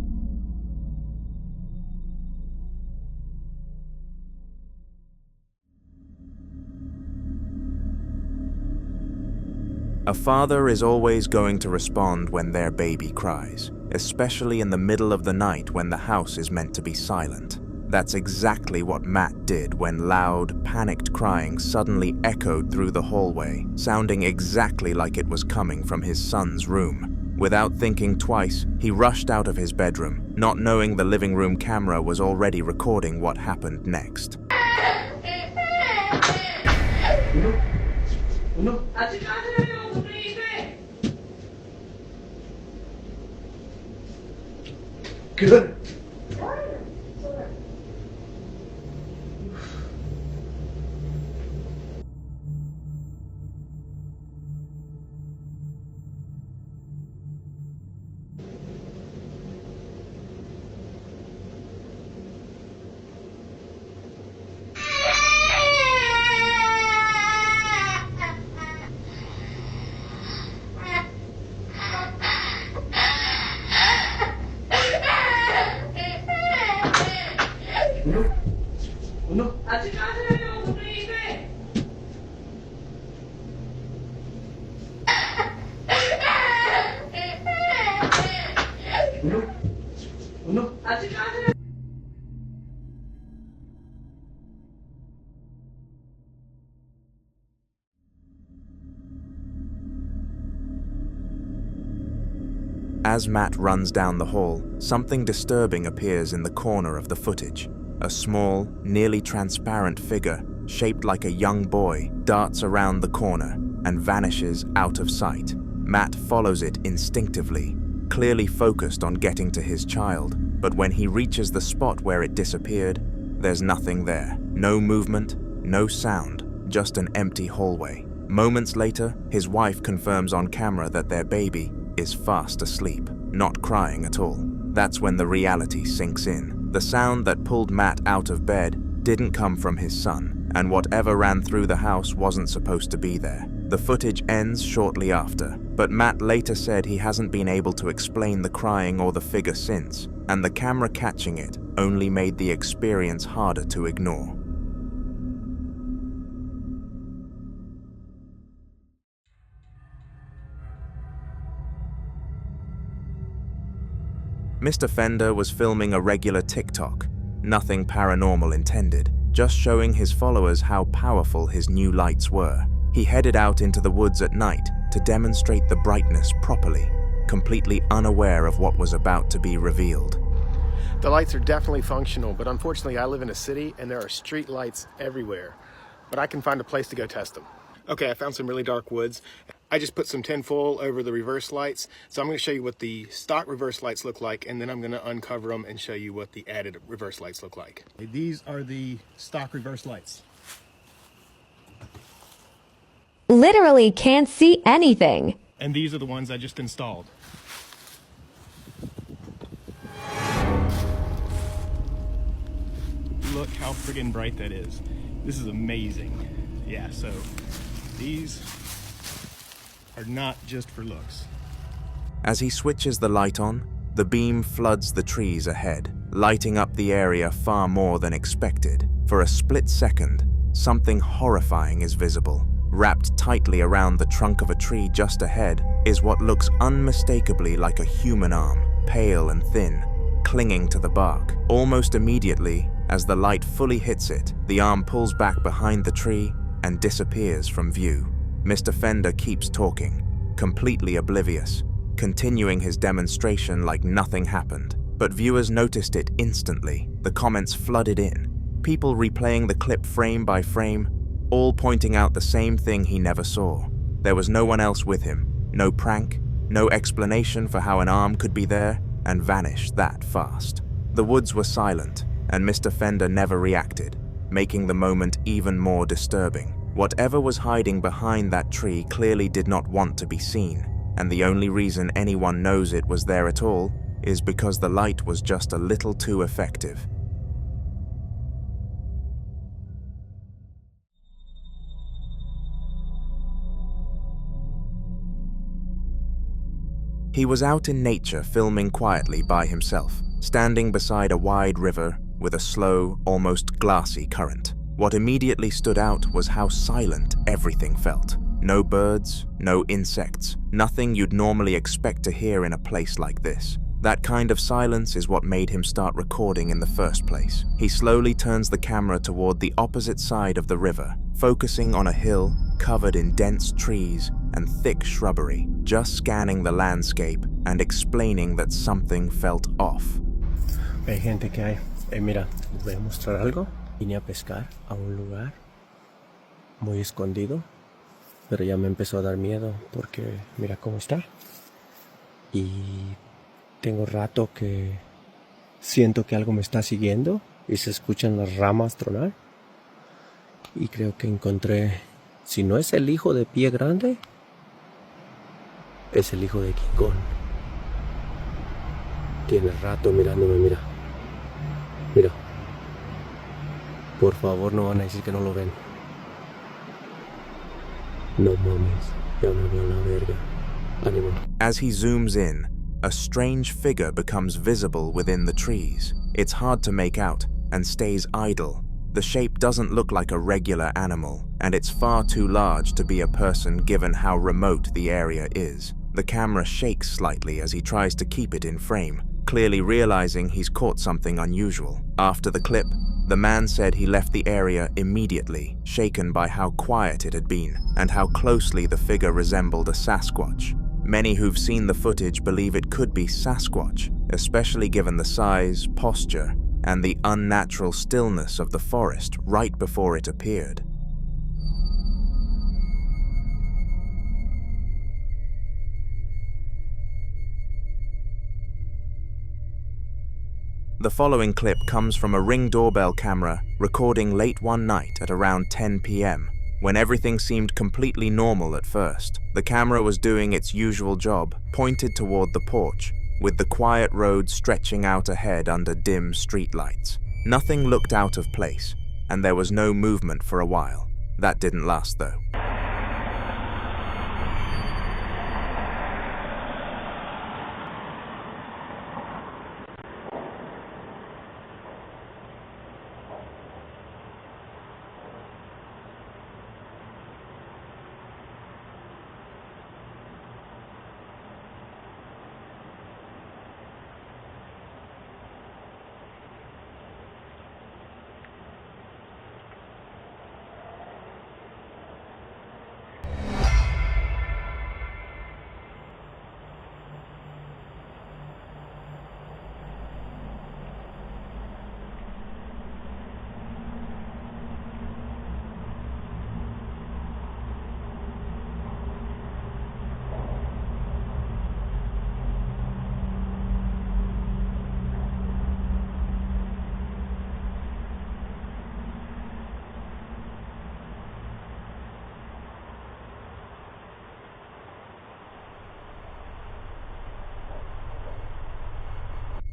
A father is always going to respond when their baby cries, especially in the middle of the night when the house is meant to be silent. That's exactly what Matt did when loud, panicked crying suddenly echoed through the hallway, sounding exactly like it was coming from his son's room. Without thinking twice, he rushed out of his bedroom, not knowing the living room camera was already recording what happened next. Good. As Matt runs down the hall, something disturbing appears in the corner of the footage. A small, nearly transparent figure, shaped like a young boy, darts around the corner and vanishes out of sight. Matt follows it instinctively, clearly focused on getting to his child, but when he reaches the spot where it disappeared, there's nothing there. No movement, no sound, just an empty hallway. Moments later, his wife confirms on camera that their baby is fast asleep, not crying at all. That's when the reality sinks in. The sound that pulled Matt out of bed didn't come from his son, and whatever ran through the house wasn't supposed to be there. The footage ends shortly after, but Matt later said he hasn't been able to explain the crying or the figure since, and the camera catching it only made the experience harder to ignore. Mr. Fender was filming a regular TikTok, nothing paranormal intended, just showing his followers how powerful his new lights were. He headed out into the woods at night to demonstrate the brightness properly, completely unaware of what was about to be revealed. The lights are definitely functional, but unfortunately I live in a city and there are street lights everywhere. But I can find a place to go test them. Okay, I found some really dark woods. I just put some tinfoil over the reverse lights. So I'm going to show you what the stock reverse lights look like, and then I'm going to uncover them and show you what the added reverse lights look like. These are the stock reverse lights. Literally can't see anything. And these are the ones I just installed. Look how friggin' bright that is. This is amazing. Yeah, so these are not just for looks. As he switches the light on, the beam floods the trees ahead, lighting up the area far more than expected. For a split second, something horrifying is visible. Wrapped tightly around the trunk of a tree just ahead is what looks unmistakably like a human arm, pale and thin, clinging to the bark. Almost immediately, as the light fully hits it, the arm pulls back behind the tree and disappears from view. Mr. Fender keeps talking, completely oblivious, continuing his demonstration like nothing happened. But viewers noticed it instantly. The comments flooded in, people replaying the clip frame by frame, all pointing out the same thing he never saw. There was no one else with him, no prank, no explanation for how an arm could be there and vanish that fast. The woods were silent, and Mr. Fender never reacted, making the moment even more disturbing. Whatever was hiding behind that tree clearly did not want to be seen, and the only reason anyone knows it was there at all is because the light was just a little too effective. He was out in nature filming quietly by himself, standing beside a wide river with a slow, almost glassy current. What immediately stood out was how silent everything felt. No birds, no insects, nothing you'd normally expect to hear in a place like this. That kind of silence is what made him start recording in the first place. He slowly turns the camera toward the opposite side of the river, focusing on a hill covered in dense trees and thick shrubbery, just scanning the landscape and explaining that something felt off. Hay gente que hay. Mira, les voy a mostrar algo. Vine a pescar a un lugar muy escondido, pero ya me empezó a dar miedo porque mira cómo está. Y tengo rato que siento que algo me está siguiendo y se escuchan las ramas tronar. Y creo que encontré, si no es el hijo de Pie Grande, es el hijo de King Kong. Tiene rato mirándome, mira. Mira. Por favor, no van a decir que no lo ven. No mames, ya me voy a la verga. Ánimo. As he zooms in, a strange figure becomes visible within the trees. It's hard to make out and stays idle. The shape doesn't look like a regular animal, and it's far too large to be a person given how remote the area is. The camera shakes slightly as he tries to keep it in frame, clearly realizing he's caught something unusual. After the clip, the man said he left the area immediately, shaken by how quiet it had been and how closely the figure resembled a Sasquatch. Many who've seen the footage believe it could be Sasquatch, especially given the size, posture, and the unnatural stillness of the forest right before it appeared. The following clip comes from a Ring doorbell camera recording late one night at around 10 p.m. when everything seemed completely normal at first. The camera was doing its usual job, pointed toward the porch, with the quiet road stretching out ahead under dim streetlights. Nothing looked out of place, and there was no movement for a while. That didn't last, though.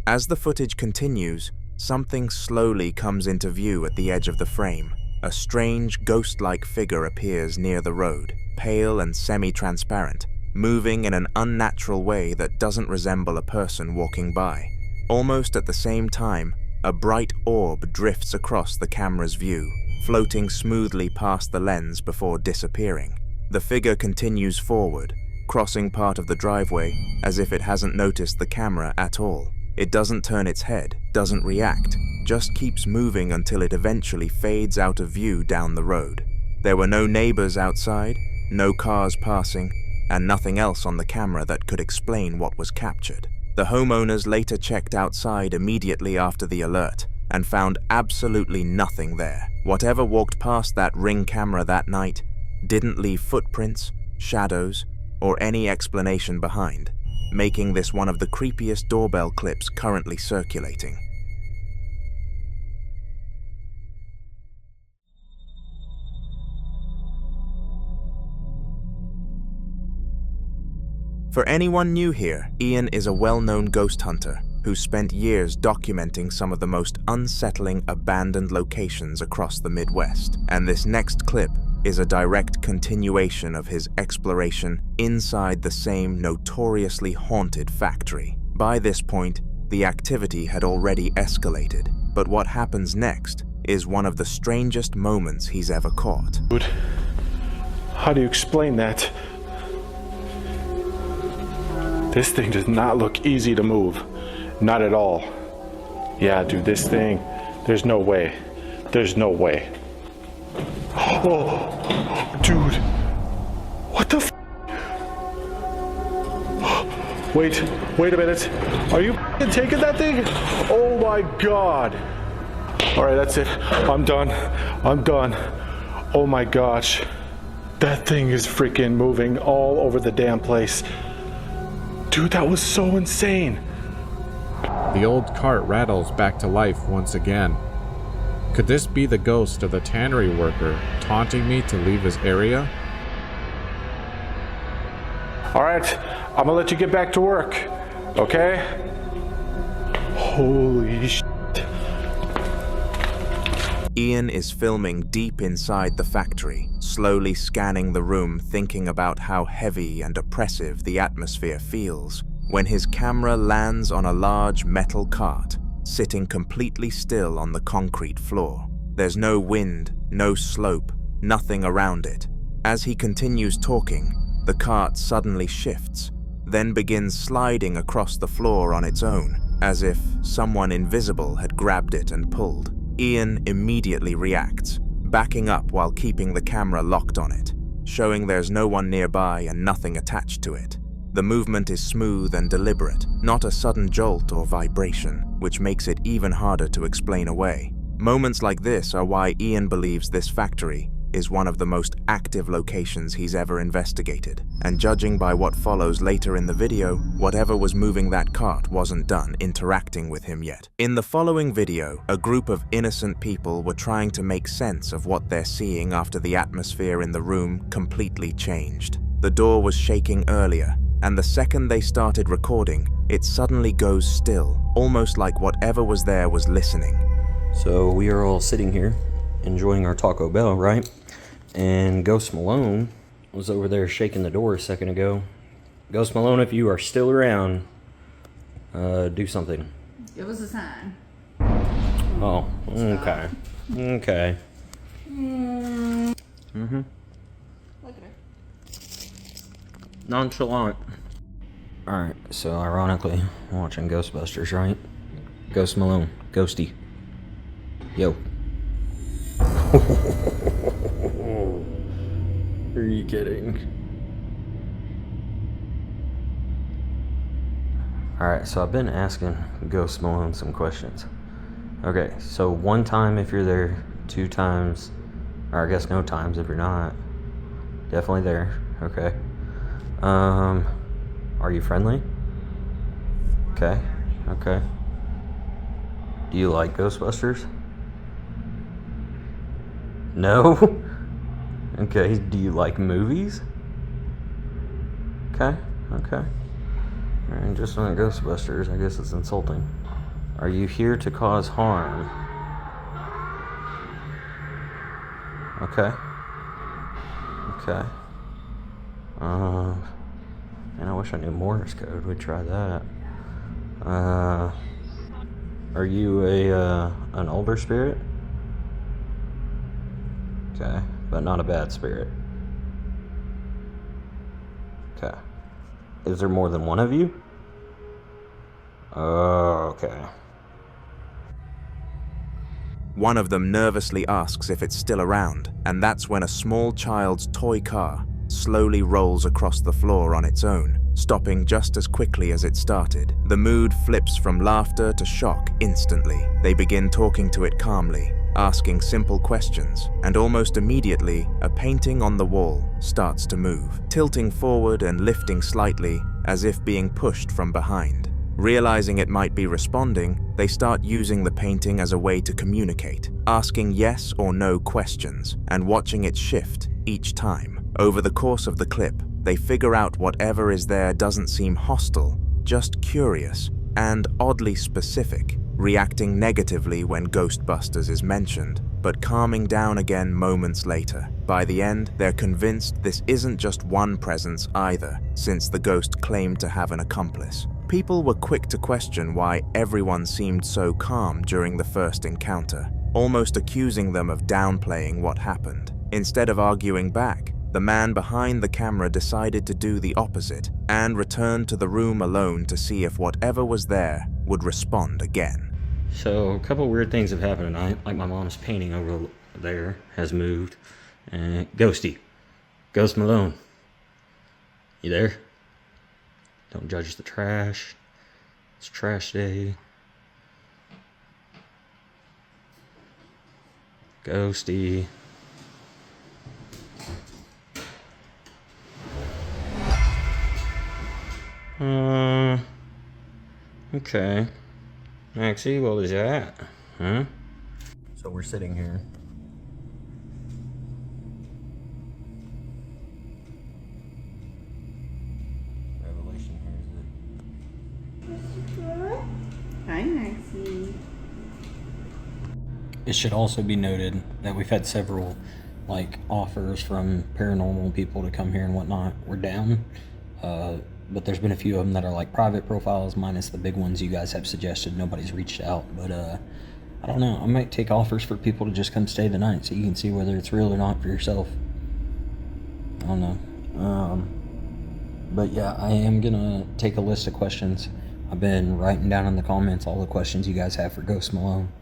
As the footage continues, something slowly comes into view at the edge of the frame. A strange, ghost-like figure appears near the road, pale and semi-transparent, moving in an unnatural way that doesn't resemble a person walking by. Almost at the same time, a bright orb drifts across the camera's view, floating smoothly past the lens before disappearing. The figure continues forward, crossing part of the driveway as if it hasn't noticed the camera at all. It doesn't turn its head, doesn't react, just keeps moving until it eventually fades out of view down the road. There were no neighbors outside, no cars passing, and nothing else on the camera that could explain what was captured. The homeowners later checked outside immediately after the alert and found absolutely nothing there. Whatever walked past that Ring camera that night didn't leave footprints, shadows, or any explanation behind, making this one of the creepiest doorbell clips currently circulating. For anyone new here, Ian is a well-known ghost hunter who spent years documenting some of the most unsettling abandoned locations across the Midwest, and this next clip is a direct continuation of his exploration inside the same notoriously haunted factory. By this point, the activity had already escalated, but what happens next is one of the strangest moments he's ever caught. Dude, how do you explain that? This thing does not look easy to move. Not at all. Yeah, dude, this thing, there's no way. There's no way. Oh, dude. What the f? Wait a minute. Are you taking that thing? Oh my God. All right, that's it. I'm done. Oh my gosh. That thing is freaking moving all over the damn place. Dude, that was so insane. The old cart rattles back to life once again. Could this be the ghost of the tannery worker taunting me to leave his area? All right, I'm gonna let you get back to work, okay? Holy shit. Ian is filming deep inside the factory, slowly scanning the room, thinking about how heavy and oppressive the atmosphere feels, when his camera lands on a large metal cart, sitting completely still on the concrete floor. There's no wind, no slope, nothing around it. As he continues talking, the cart suddenly shifts, then begins sliding across the floor on its own, as if someone invisible had grabbed it and pulled. Ian immediately reacts, backing up while keeping the camera locked on it, showing there's no one nearby and nothing attached to it. The movement is smooth and deliberate, not a sudden jolt or vibration, which makes it even harder to explain away. Moments like this are why Ian believes this factory is one of the most active locations he's ever investigated, and judging by what follows later in the video, whatever was moving that cart wasn't done interacting with him yet. In the following video, a group of innocent people were trying to make sense of what they're seeing after the atmosphere in the room completely changed. The door was shaking earlier, and the second they started recording, it suddenly goes still, almost like whatever was there was listening. So we are all sitting here, enjoying our Taco Bell, right? And Ghost Malone was over there shaking the door a second ago. Ghost Malone, if you are still around, do something. Give us a sign. Oh, okay. Okay. Mm-hmm. Look at her. Nonchalant. Alright, so ironically, I'm watching Ghostbusters, right? Ghost Malone, Ghosty. Yo. Are you kidding? Alright, so I've been asking Ghost Malone some questions. Okay, so 1 time if you're there, 2 times, or I guess no times if you're not. Definitely there, okay. Are you friendly? Okay, okay. Do you like Ghostbusters? No? Okay, do you like movies? Okay, okay. And just on Ghostbusters, I guess it's insulting. Are you here to cause harm? Okay. Okay. And I wish I knew Morse code. We'd try that. Are you an older spirit? Okay, but not a bad spirit. Okay. Is there more than one of you? Oh, okay. One of them nervously asks if it's still around, and that's when a small child's toy car slowly rolls across the floor on its own, stopping just as quickly as it started. The mood flips from laughter to shock instantly. They begin talking to it calmly, asking simple questions, and almost immediately, a painting on the wall starts to move, tilting forward and lifting slightly, as if being pushed from behind. Realizing it might be responding, they start using the painting as a way to communicate, asking yes or no questions, and watching it shift each time. Over the course of the clip, they figure out whatever is there doesn't seem hostile, just curious, and oddly specific, reacting negatively when Ghostbusters is mentioned, but calming down again moments later. By the end, they're convinced this isn't just one presence either, since the ghost claimed to have an accomplice. People were quick to question why everyone seemed so calm during the first encounter, almost accusing them of downplaying what happened. Instead of arguing back, the man behind the camera decided to do the opposite and returned to the room alone to see if whatever was there would respond again. So, a couple weird things have happened tonight, like my mom's painting over there has moved. And Ghosty. Ghost Malone. You there? Don't judge the trash. It's trash day. Ghosty. Okay. Maxie, what was that? Huh? So we're sitting here. Revelation here, is it? Hi, Maxie. It should also be noted that we've had several, offers from paranormal people to come here and whatnot. We're down. But there's been a few of them that are private profiles, minus the big ones you guys have suggested. Nobody's reached out, but I don't know. I might take offers for people to just come stay the night so you can see whether it's real or not for yourself. I don't know. But yeah, I am gonna take a list of questions. I've been writing down in the comments all the questions you guys have for Ghost Malone,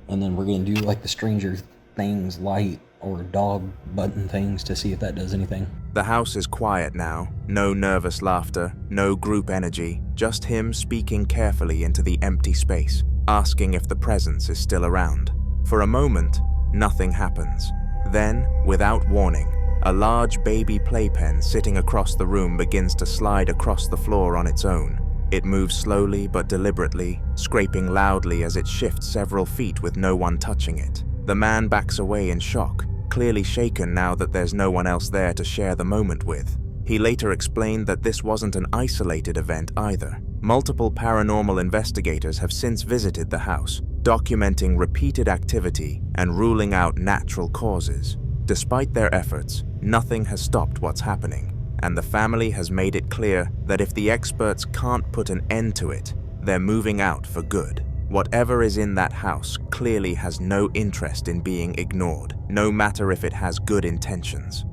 and then we're gonna do the Stranger Things light or dog button things to see if that does anything. The house is quiet now, no nervous laughter, no group energy, just him speaking carefully into the empty space, asking if the presence is still around. For a moment, nothing happens. Then, without warning, a large baby playpen sitting across the room begins to slide across the floor on its own. It moves slowly but deliberately, scraping loudly as it shifts several feet with no one touching it. The man backs away in shock, clearly shaken now that there's no one else there to share the moment with. He later explained that this wasn't an isolated event either. Multiple paranormal investigators have since visited the house, documenting repeated activity and ruling out natural causes. Despite their efforts, nothing has stopped what's happening, and the family has made it clear that if the experts can't put an end to it, they're moving out for good. Whatever is in that house clearly has no interest in being ignored, no matter if it has good intentions.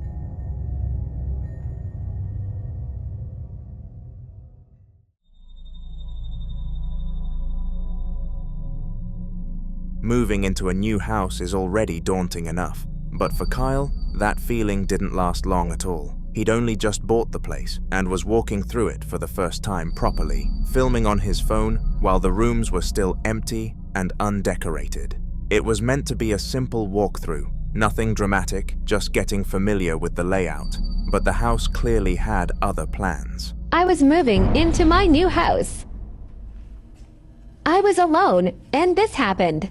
Moving into a new house is already daunting enough, but for Kyle, that feeling didn't last long at all. He'd only just bought the place and was walking through it for the first time properly, filming on his phone while the rooms were still empty and undecorated. It was meant to be a simple walkthrough, nothing dramatic, just getting familiar with the layout, but the house clearly had other plans. I was moving into my new house. I was alone, and this happened.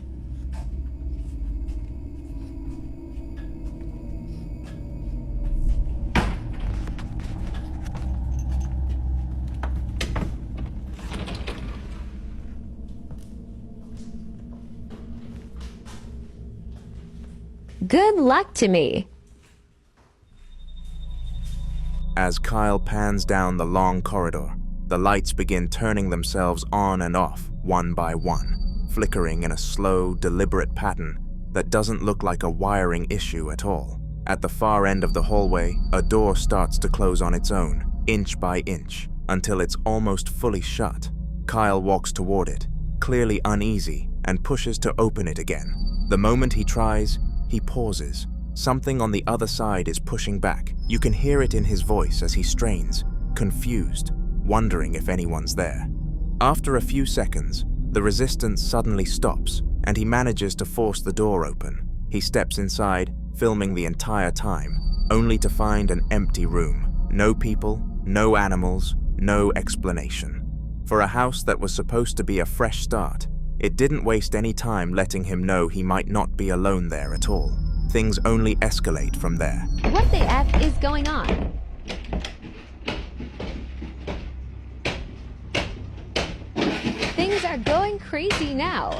Good luck to me. As Kyle pans down the long corridor, the lights begin turning themselves on and off, one by one, flickering in a slow, deliberate pattern that doesn't look like a wiring issue at all. At the far end of the hallway, a door starts to close on its own, inch by inch, until it's almost fully shut. Kyle walks toward it, clearly uneasy, and pushes to open it again. The moment he tries, he pauses. Something on the other side is pushing back. You can hear it in his voice as he strains, confused, wondering if anyone's there. After a few seconds, the resistance suddenly stops, and he manages to force the door open. He steps inside, filming the entire time, only to find an empty room. No people, no animals, no explanation. For a house that was supposed to be a fresh start, it didn't waste any time letting him know he might not be alone there at all. Things only escalate from there. What the F is going on? Things are going crazy now.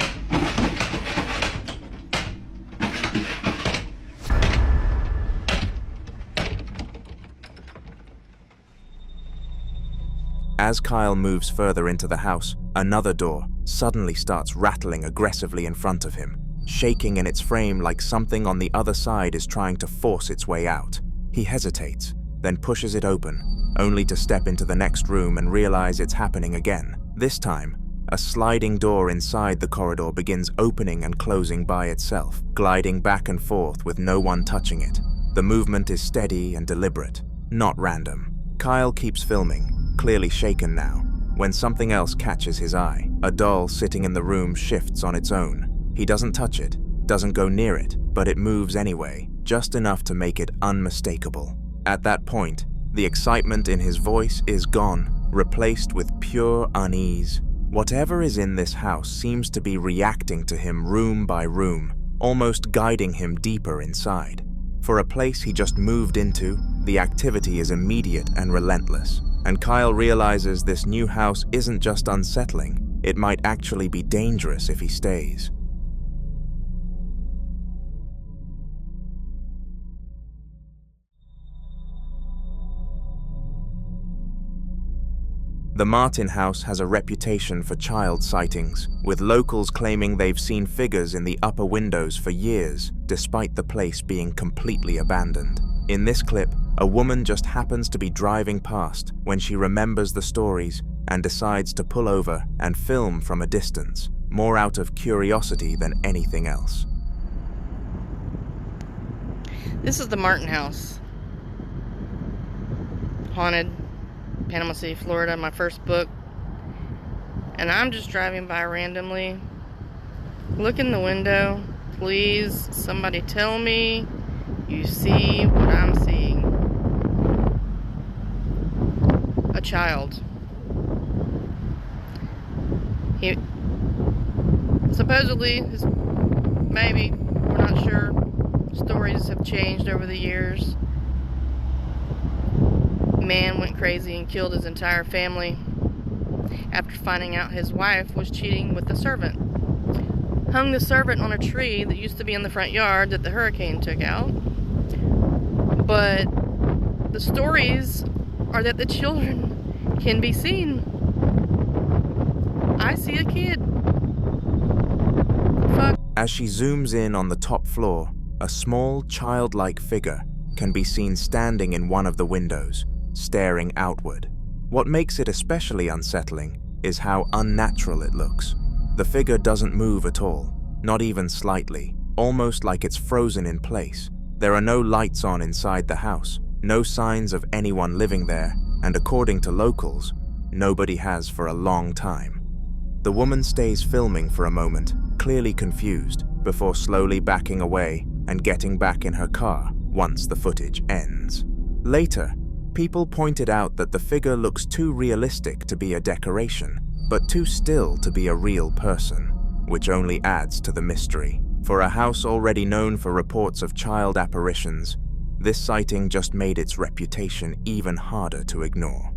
As Kyle moves further into the house, another door suddenly starts rattling aggressively in front of him, shaking in its frame like something on the other side is trying to force its way out. He hesitates, then pushes it open, only to step into the next room and realize it's happening again. This time, a sliding door inside the corridor begins opening and closing by itself, gliding back and forth with no one touching it. The movement is steady and deliberate, not random. Kyle keeps filming, clearly shaken now, when something else catches his eye. A doll sitting in the room shifts on its own. He doesn't touch it, doesn't go near it, but it moves anyway, just enough to make it unmistakable. At that point, the excitement in his voice is gone, replaced with pure unease. Whatever is in this house seems to be reacting to him room by room, almost guiding him deeper inside. For a place he just moved into, the activity is immediate and relentless, and Kyle realizes this new house isn't just unsettling, it might actually be dangerous if he stays. The Martin house has a reputation for child sightings, with locals claiming they've seen figures in the upper windows for years, despite the place being completely abandoned. In this clip, a woman just happens to be driving past when she remembers the stories and decides to pull over and film from a distance, more out of curiosity than anything else. This is the Martin house. Haunted. Panama City, Florida, my first book. And I'm just driving by randomly. Look in the window. Please, somebody tell me you see what I'm seeing. A child. He supposedly, maybe, we're not sure. Stories have changed over the years. Man went crazy and killed his entire family after finding out his wife was cheating with the servant. Hung the servant on a tree that used to be in the front yard that the hurricane took out. But the stories are that the children can be seen. I see a kid. Fuck. As she zooms in on the top floor, a small, childlike figure can be seen standing in one of the windows, staring outward. What makes it especially unsettling is how unnatural it looks. The figure doesn't move at all, not even slightly, almost like it's frozen in place. There are no lights on inside the house, no signs of anyone living there, and according to locals, nobody has for a long time. The woman stays filming for a moment, clearly confused, before slowly backing away and getting back in her car once the footage ends. Later, people pointed out that the figure looks too realistic to be a decoration, but too still to be a real person, which only adds to the mystery. For a house already known for reports of child apparitions, this sighting just made its reputation even harder to ignore.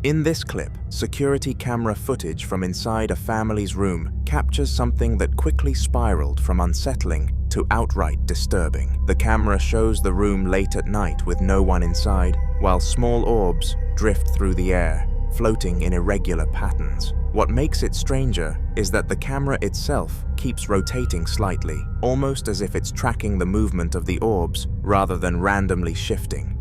In this clip, security camera footage from inside a family's room captures something that quickly spiraled from unsettling to outright disturbing. The camera shows the room late at night with no one inside, while small orbs drift through the air, floating in irregular patterns. What makes it stranger is that the camera itself keeps rotating slightly, almost as if it's tracking the movement of the orbs rather than randomly shifting.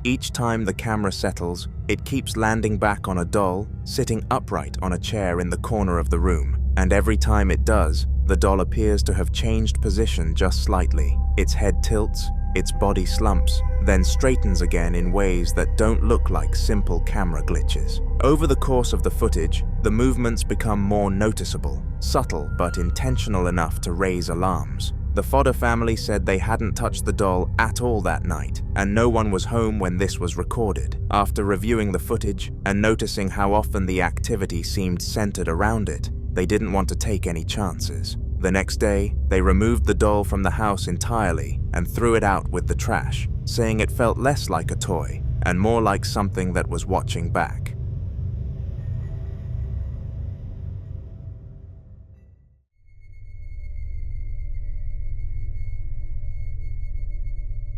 Each time the camera settles, it keeps landing back on a doll sitting upright on a chair in the corner of the room, and every time it does, the doll appears to have changed position just slightly. Its head tilts, its body slumps, then straightens again in ways that don't look like simple camera glitches. Over the course of the footage, the movements become more noticeable, subtle but intentional enough to raise alarms. The Fodder family said they hadn't touched the doll at all that night, and no one was home when this was recorded. After reviewing the footage and noticing how often the activity seemed centered around it, they didn't want to take any chances. The next day, they removed the doll from the house entirely and threw it out with the trash, saying it felt less like a toy and more like something that was watching back.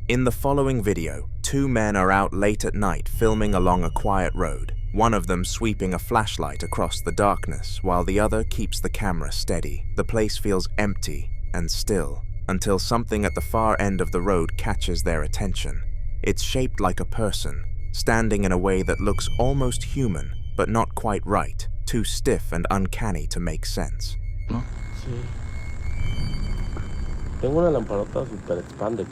In the following video, two men are out late at night filming along a quiet road, one of them sweeping a flashlight across the darkness while the other keeps the camera steady. The place feels empty and still until something at the far end of the road catches their attention. It's shaped like a person, standing in a way that looks almost human, but not quite right, too stiff and uncanny to make sense. ¿No? Sí. Tengo una lamparota super expandex.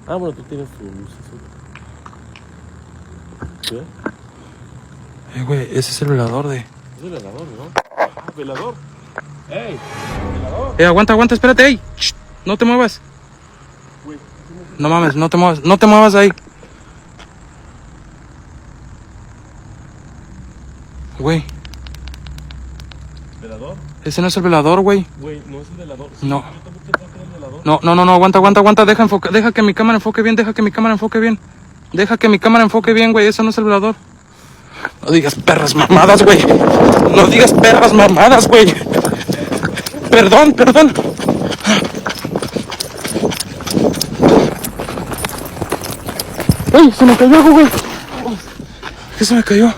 Ah, bueno, tú tienes tu luz azul. ¿Qué? Güey, ese es el velador de... Es el velador, ¿no? Ah, velador. ¡Ey! ¡Velador! Aguanta, aguanta, espérate, ey. Shh, no te muevas. No mames, no te muevas ahí. Güey. ¿Velador? Ese no es el velador, güey. Güey, no es el velador. No. Yo también pensaba que era No, aguanta, deja que mi cámara enfoque bien, Deja que mi cámara enfoque bien, güey, eso no es el velador. No digas perras mamadas, güey. Perdón. ¡Uy! Se me cayó algo, güey. ¿Qué se me cayó?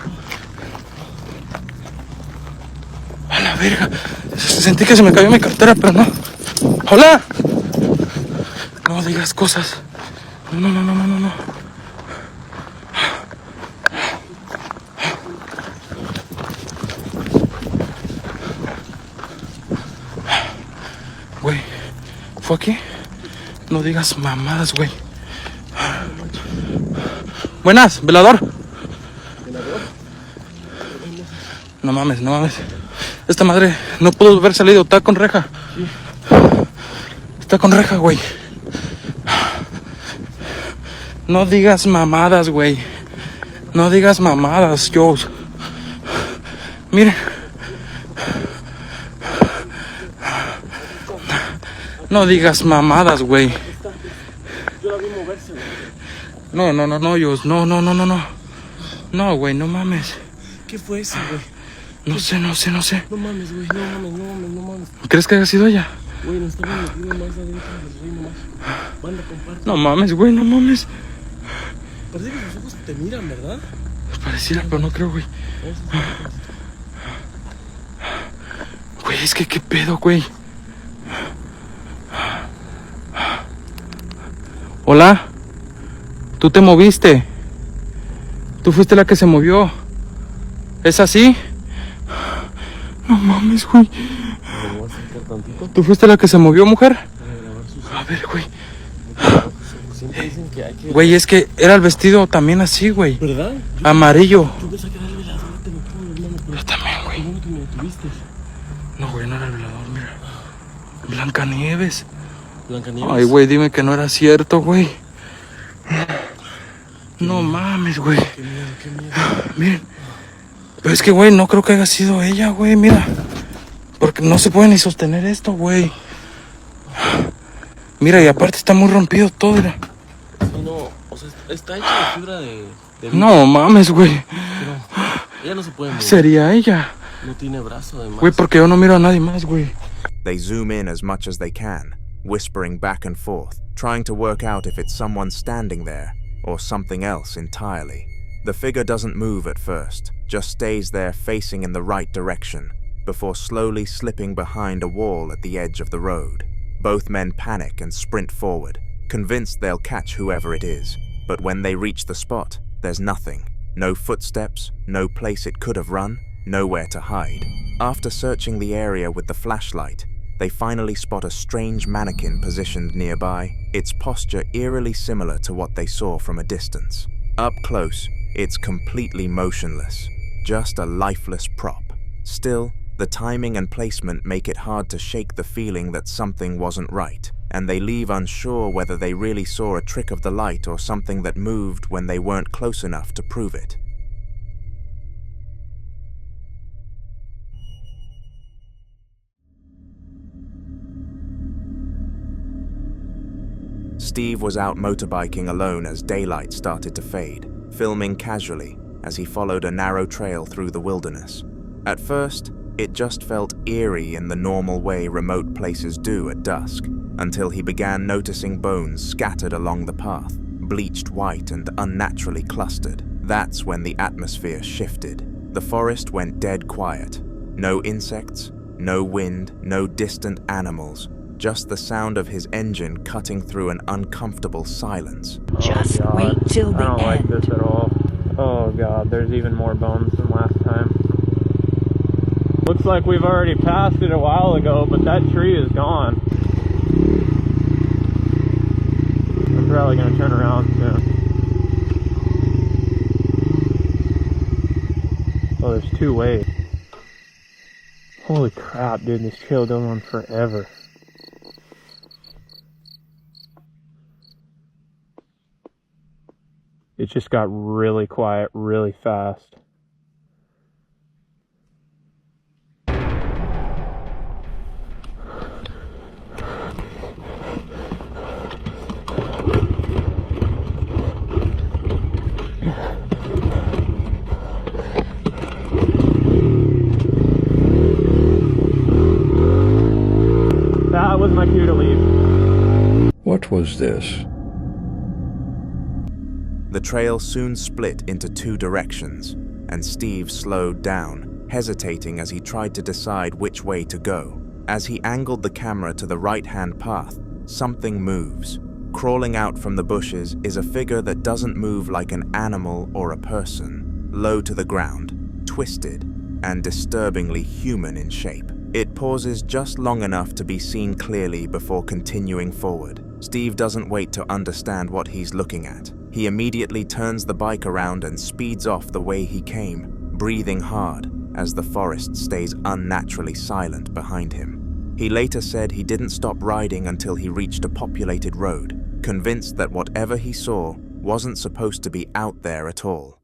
A la verga. Sentí que se me cayó mi cartera, pero no. ¡Hola! No digas cosas. No. Güey, ¿fue aquí? No digas mamadas, güey. Buenas, velador. No mames. Esta madre no pudo haber salido, está con reja. Está con reja, güey. No digas mamadas, güey. No digas mamadas, Joe. Miren. No digas mamadas, güey. Yo la vi moverse, güey. No, Joe. No. No, güey, no mames. ¿Qué fue eso, güey? No sé. No mames, güey. No mames. ¿Crees que haya sido ella? Güey, nos estaban metiendo más adentro del rey nomás. Banda, comparte. No mames, güey, no mames. Parece que los ojos te miran, ¿verdad? Pareciera, pero no creo, güey. Güey, es que qué pedo, güey. Hola. Tú te moviste. Tú fuiste la que se movió. ¿Es así? No mames, güey. ¿Tú fuiste la que se movió, mujer? A ver, güey. Güey, es que era el vestido también así, güey. ¿Verdad? Amarillo. Yo pensé que era el velador, te lo juro, hermano. Yo también, güey. Qué bueno que me detuviste. No, güey, no era el velador, mira. Blancanieves. Blancanieves. Ay, güey, dime que no era cierto, güey. No mames, güey. Qué miedo. Miren. Pero es que, güey, no creo que haya sido ella, güey, mira. Porque no se puede ni sostener esto, güey. Mira, y aparte está muy rompido todo, mira. Sí, no, o sea, está hecha de fibra de No mames, güey. Pero ella no se puede mover. Sería ella. No tiene brazo, además. Güey, porque yo no miro a nadie más, güey. They zoom in as much as they can, whispering back and forth, trying to work out if it's someone standing there or something else entirely. The figure doesn't move at first, just stays there facing in the right direction, before slowly slipping behind a wall at the edge of the road. Both men panic and sprint forward, convinced they'll catch whoever it is. But when they reach the spot, there's nothing. No footsteps, no place it could have run, nowhere to hide. After searching the area with the flashlight, they finally spot a strange mannequin positioned nearby, its posture eerily similar to what they saw from a distance. Up close, it's completely motionless, just a lifeless prop. Still, the timing and placement make it hard to shake the feeling that something wasn't right, and they leave unsure whether they really saw a trick of the light or something that moved when they weren't close enough to prove it. Steve was out motorbiking alone as daylight started to fade, filming casually as he followed a narrow trail through the wilderness. At first, it just felt eerie in the normal way remote places do at dusk, until he began noticing bones scattered along the path, bleached white and unnaturally clustered. That's when the atmosphere shifted. The forest went dead quiet. No insects, no wind, no distant animals, just the sound of his engine cutting through an uncomfortable silence. Just wait till the end. I don't like this at all. Oh god, there's even more bones than last time. Looks like we've already passed it a while ago, but that tree is gone. I'm probably gonna turn around soon. Oh, there's two ways. Holy crap, dude, this trail goes on forever. It just got really quiet really fast. What was this? The trail soon split into two directions, and Steve slowed down, hesitating as he tried to decide which way to go. As he angled the camera to the right-hand path, something moves. Crawling out from the bushes is a figure that doesn't move like an animal or a person. Low to the ground, twisted, and disturbingly human in shape. It pauses just long enough to be seen clearly before continuing forward. Steve doesn't wait to understand what he's looking at. He immediately turns the bike around and speeds off the way he came, breathing hard as the forest stays unnaturally silent behind him. He later said he didn't stop riding until he reached a populated road, convinced that whatever he saw wasn't supposed to be out there at all.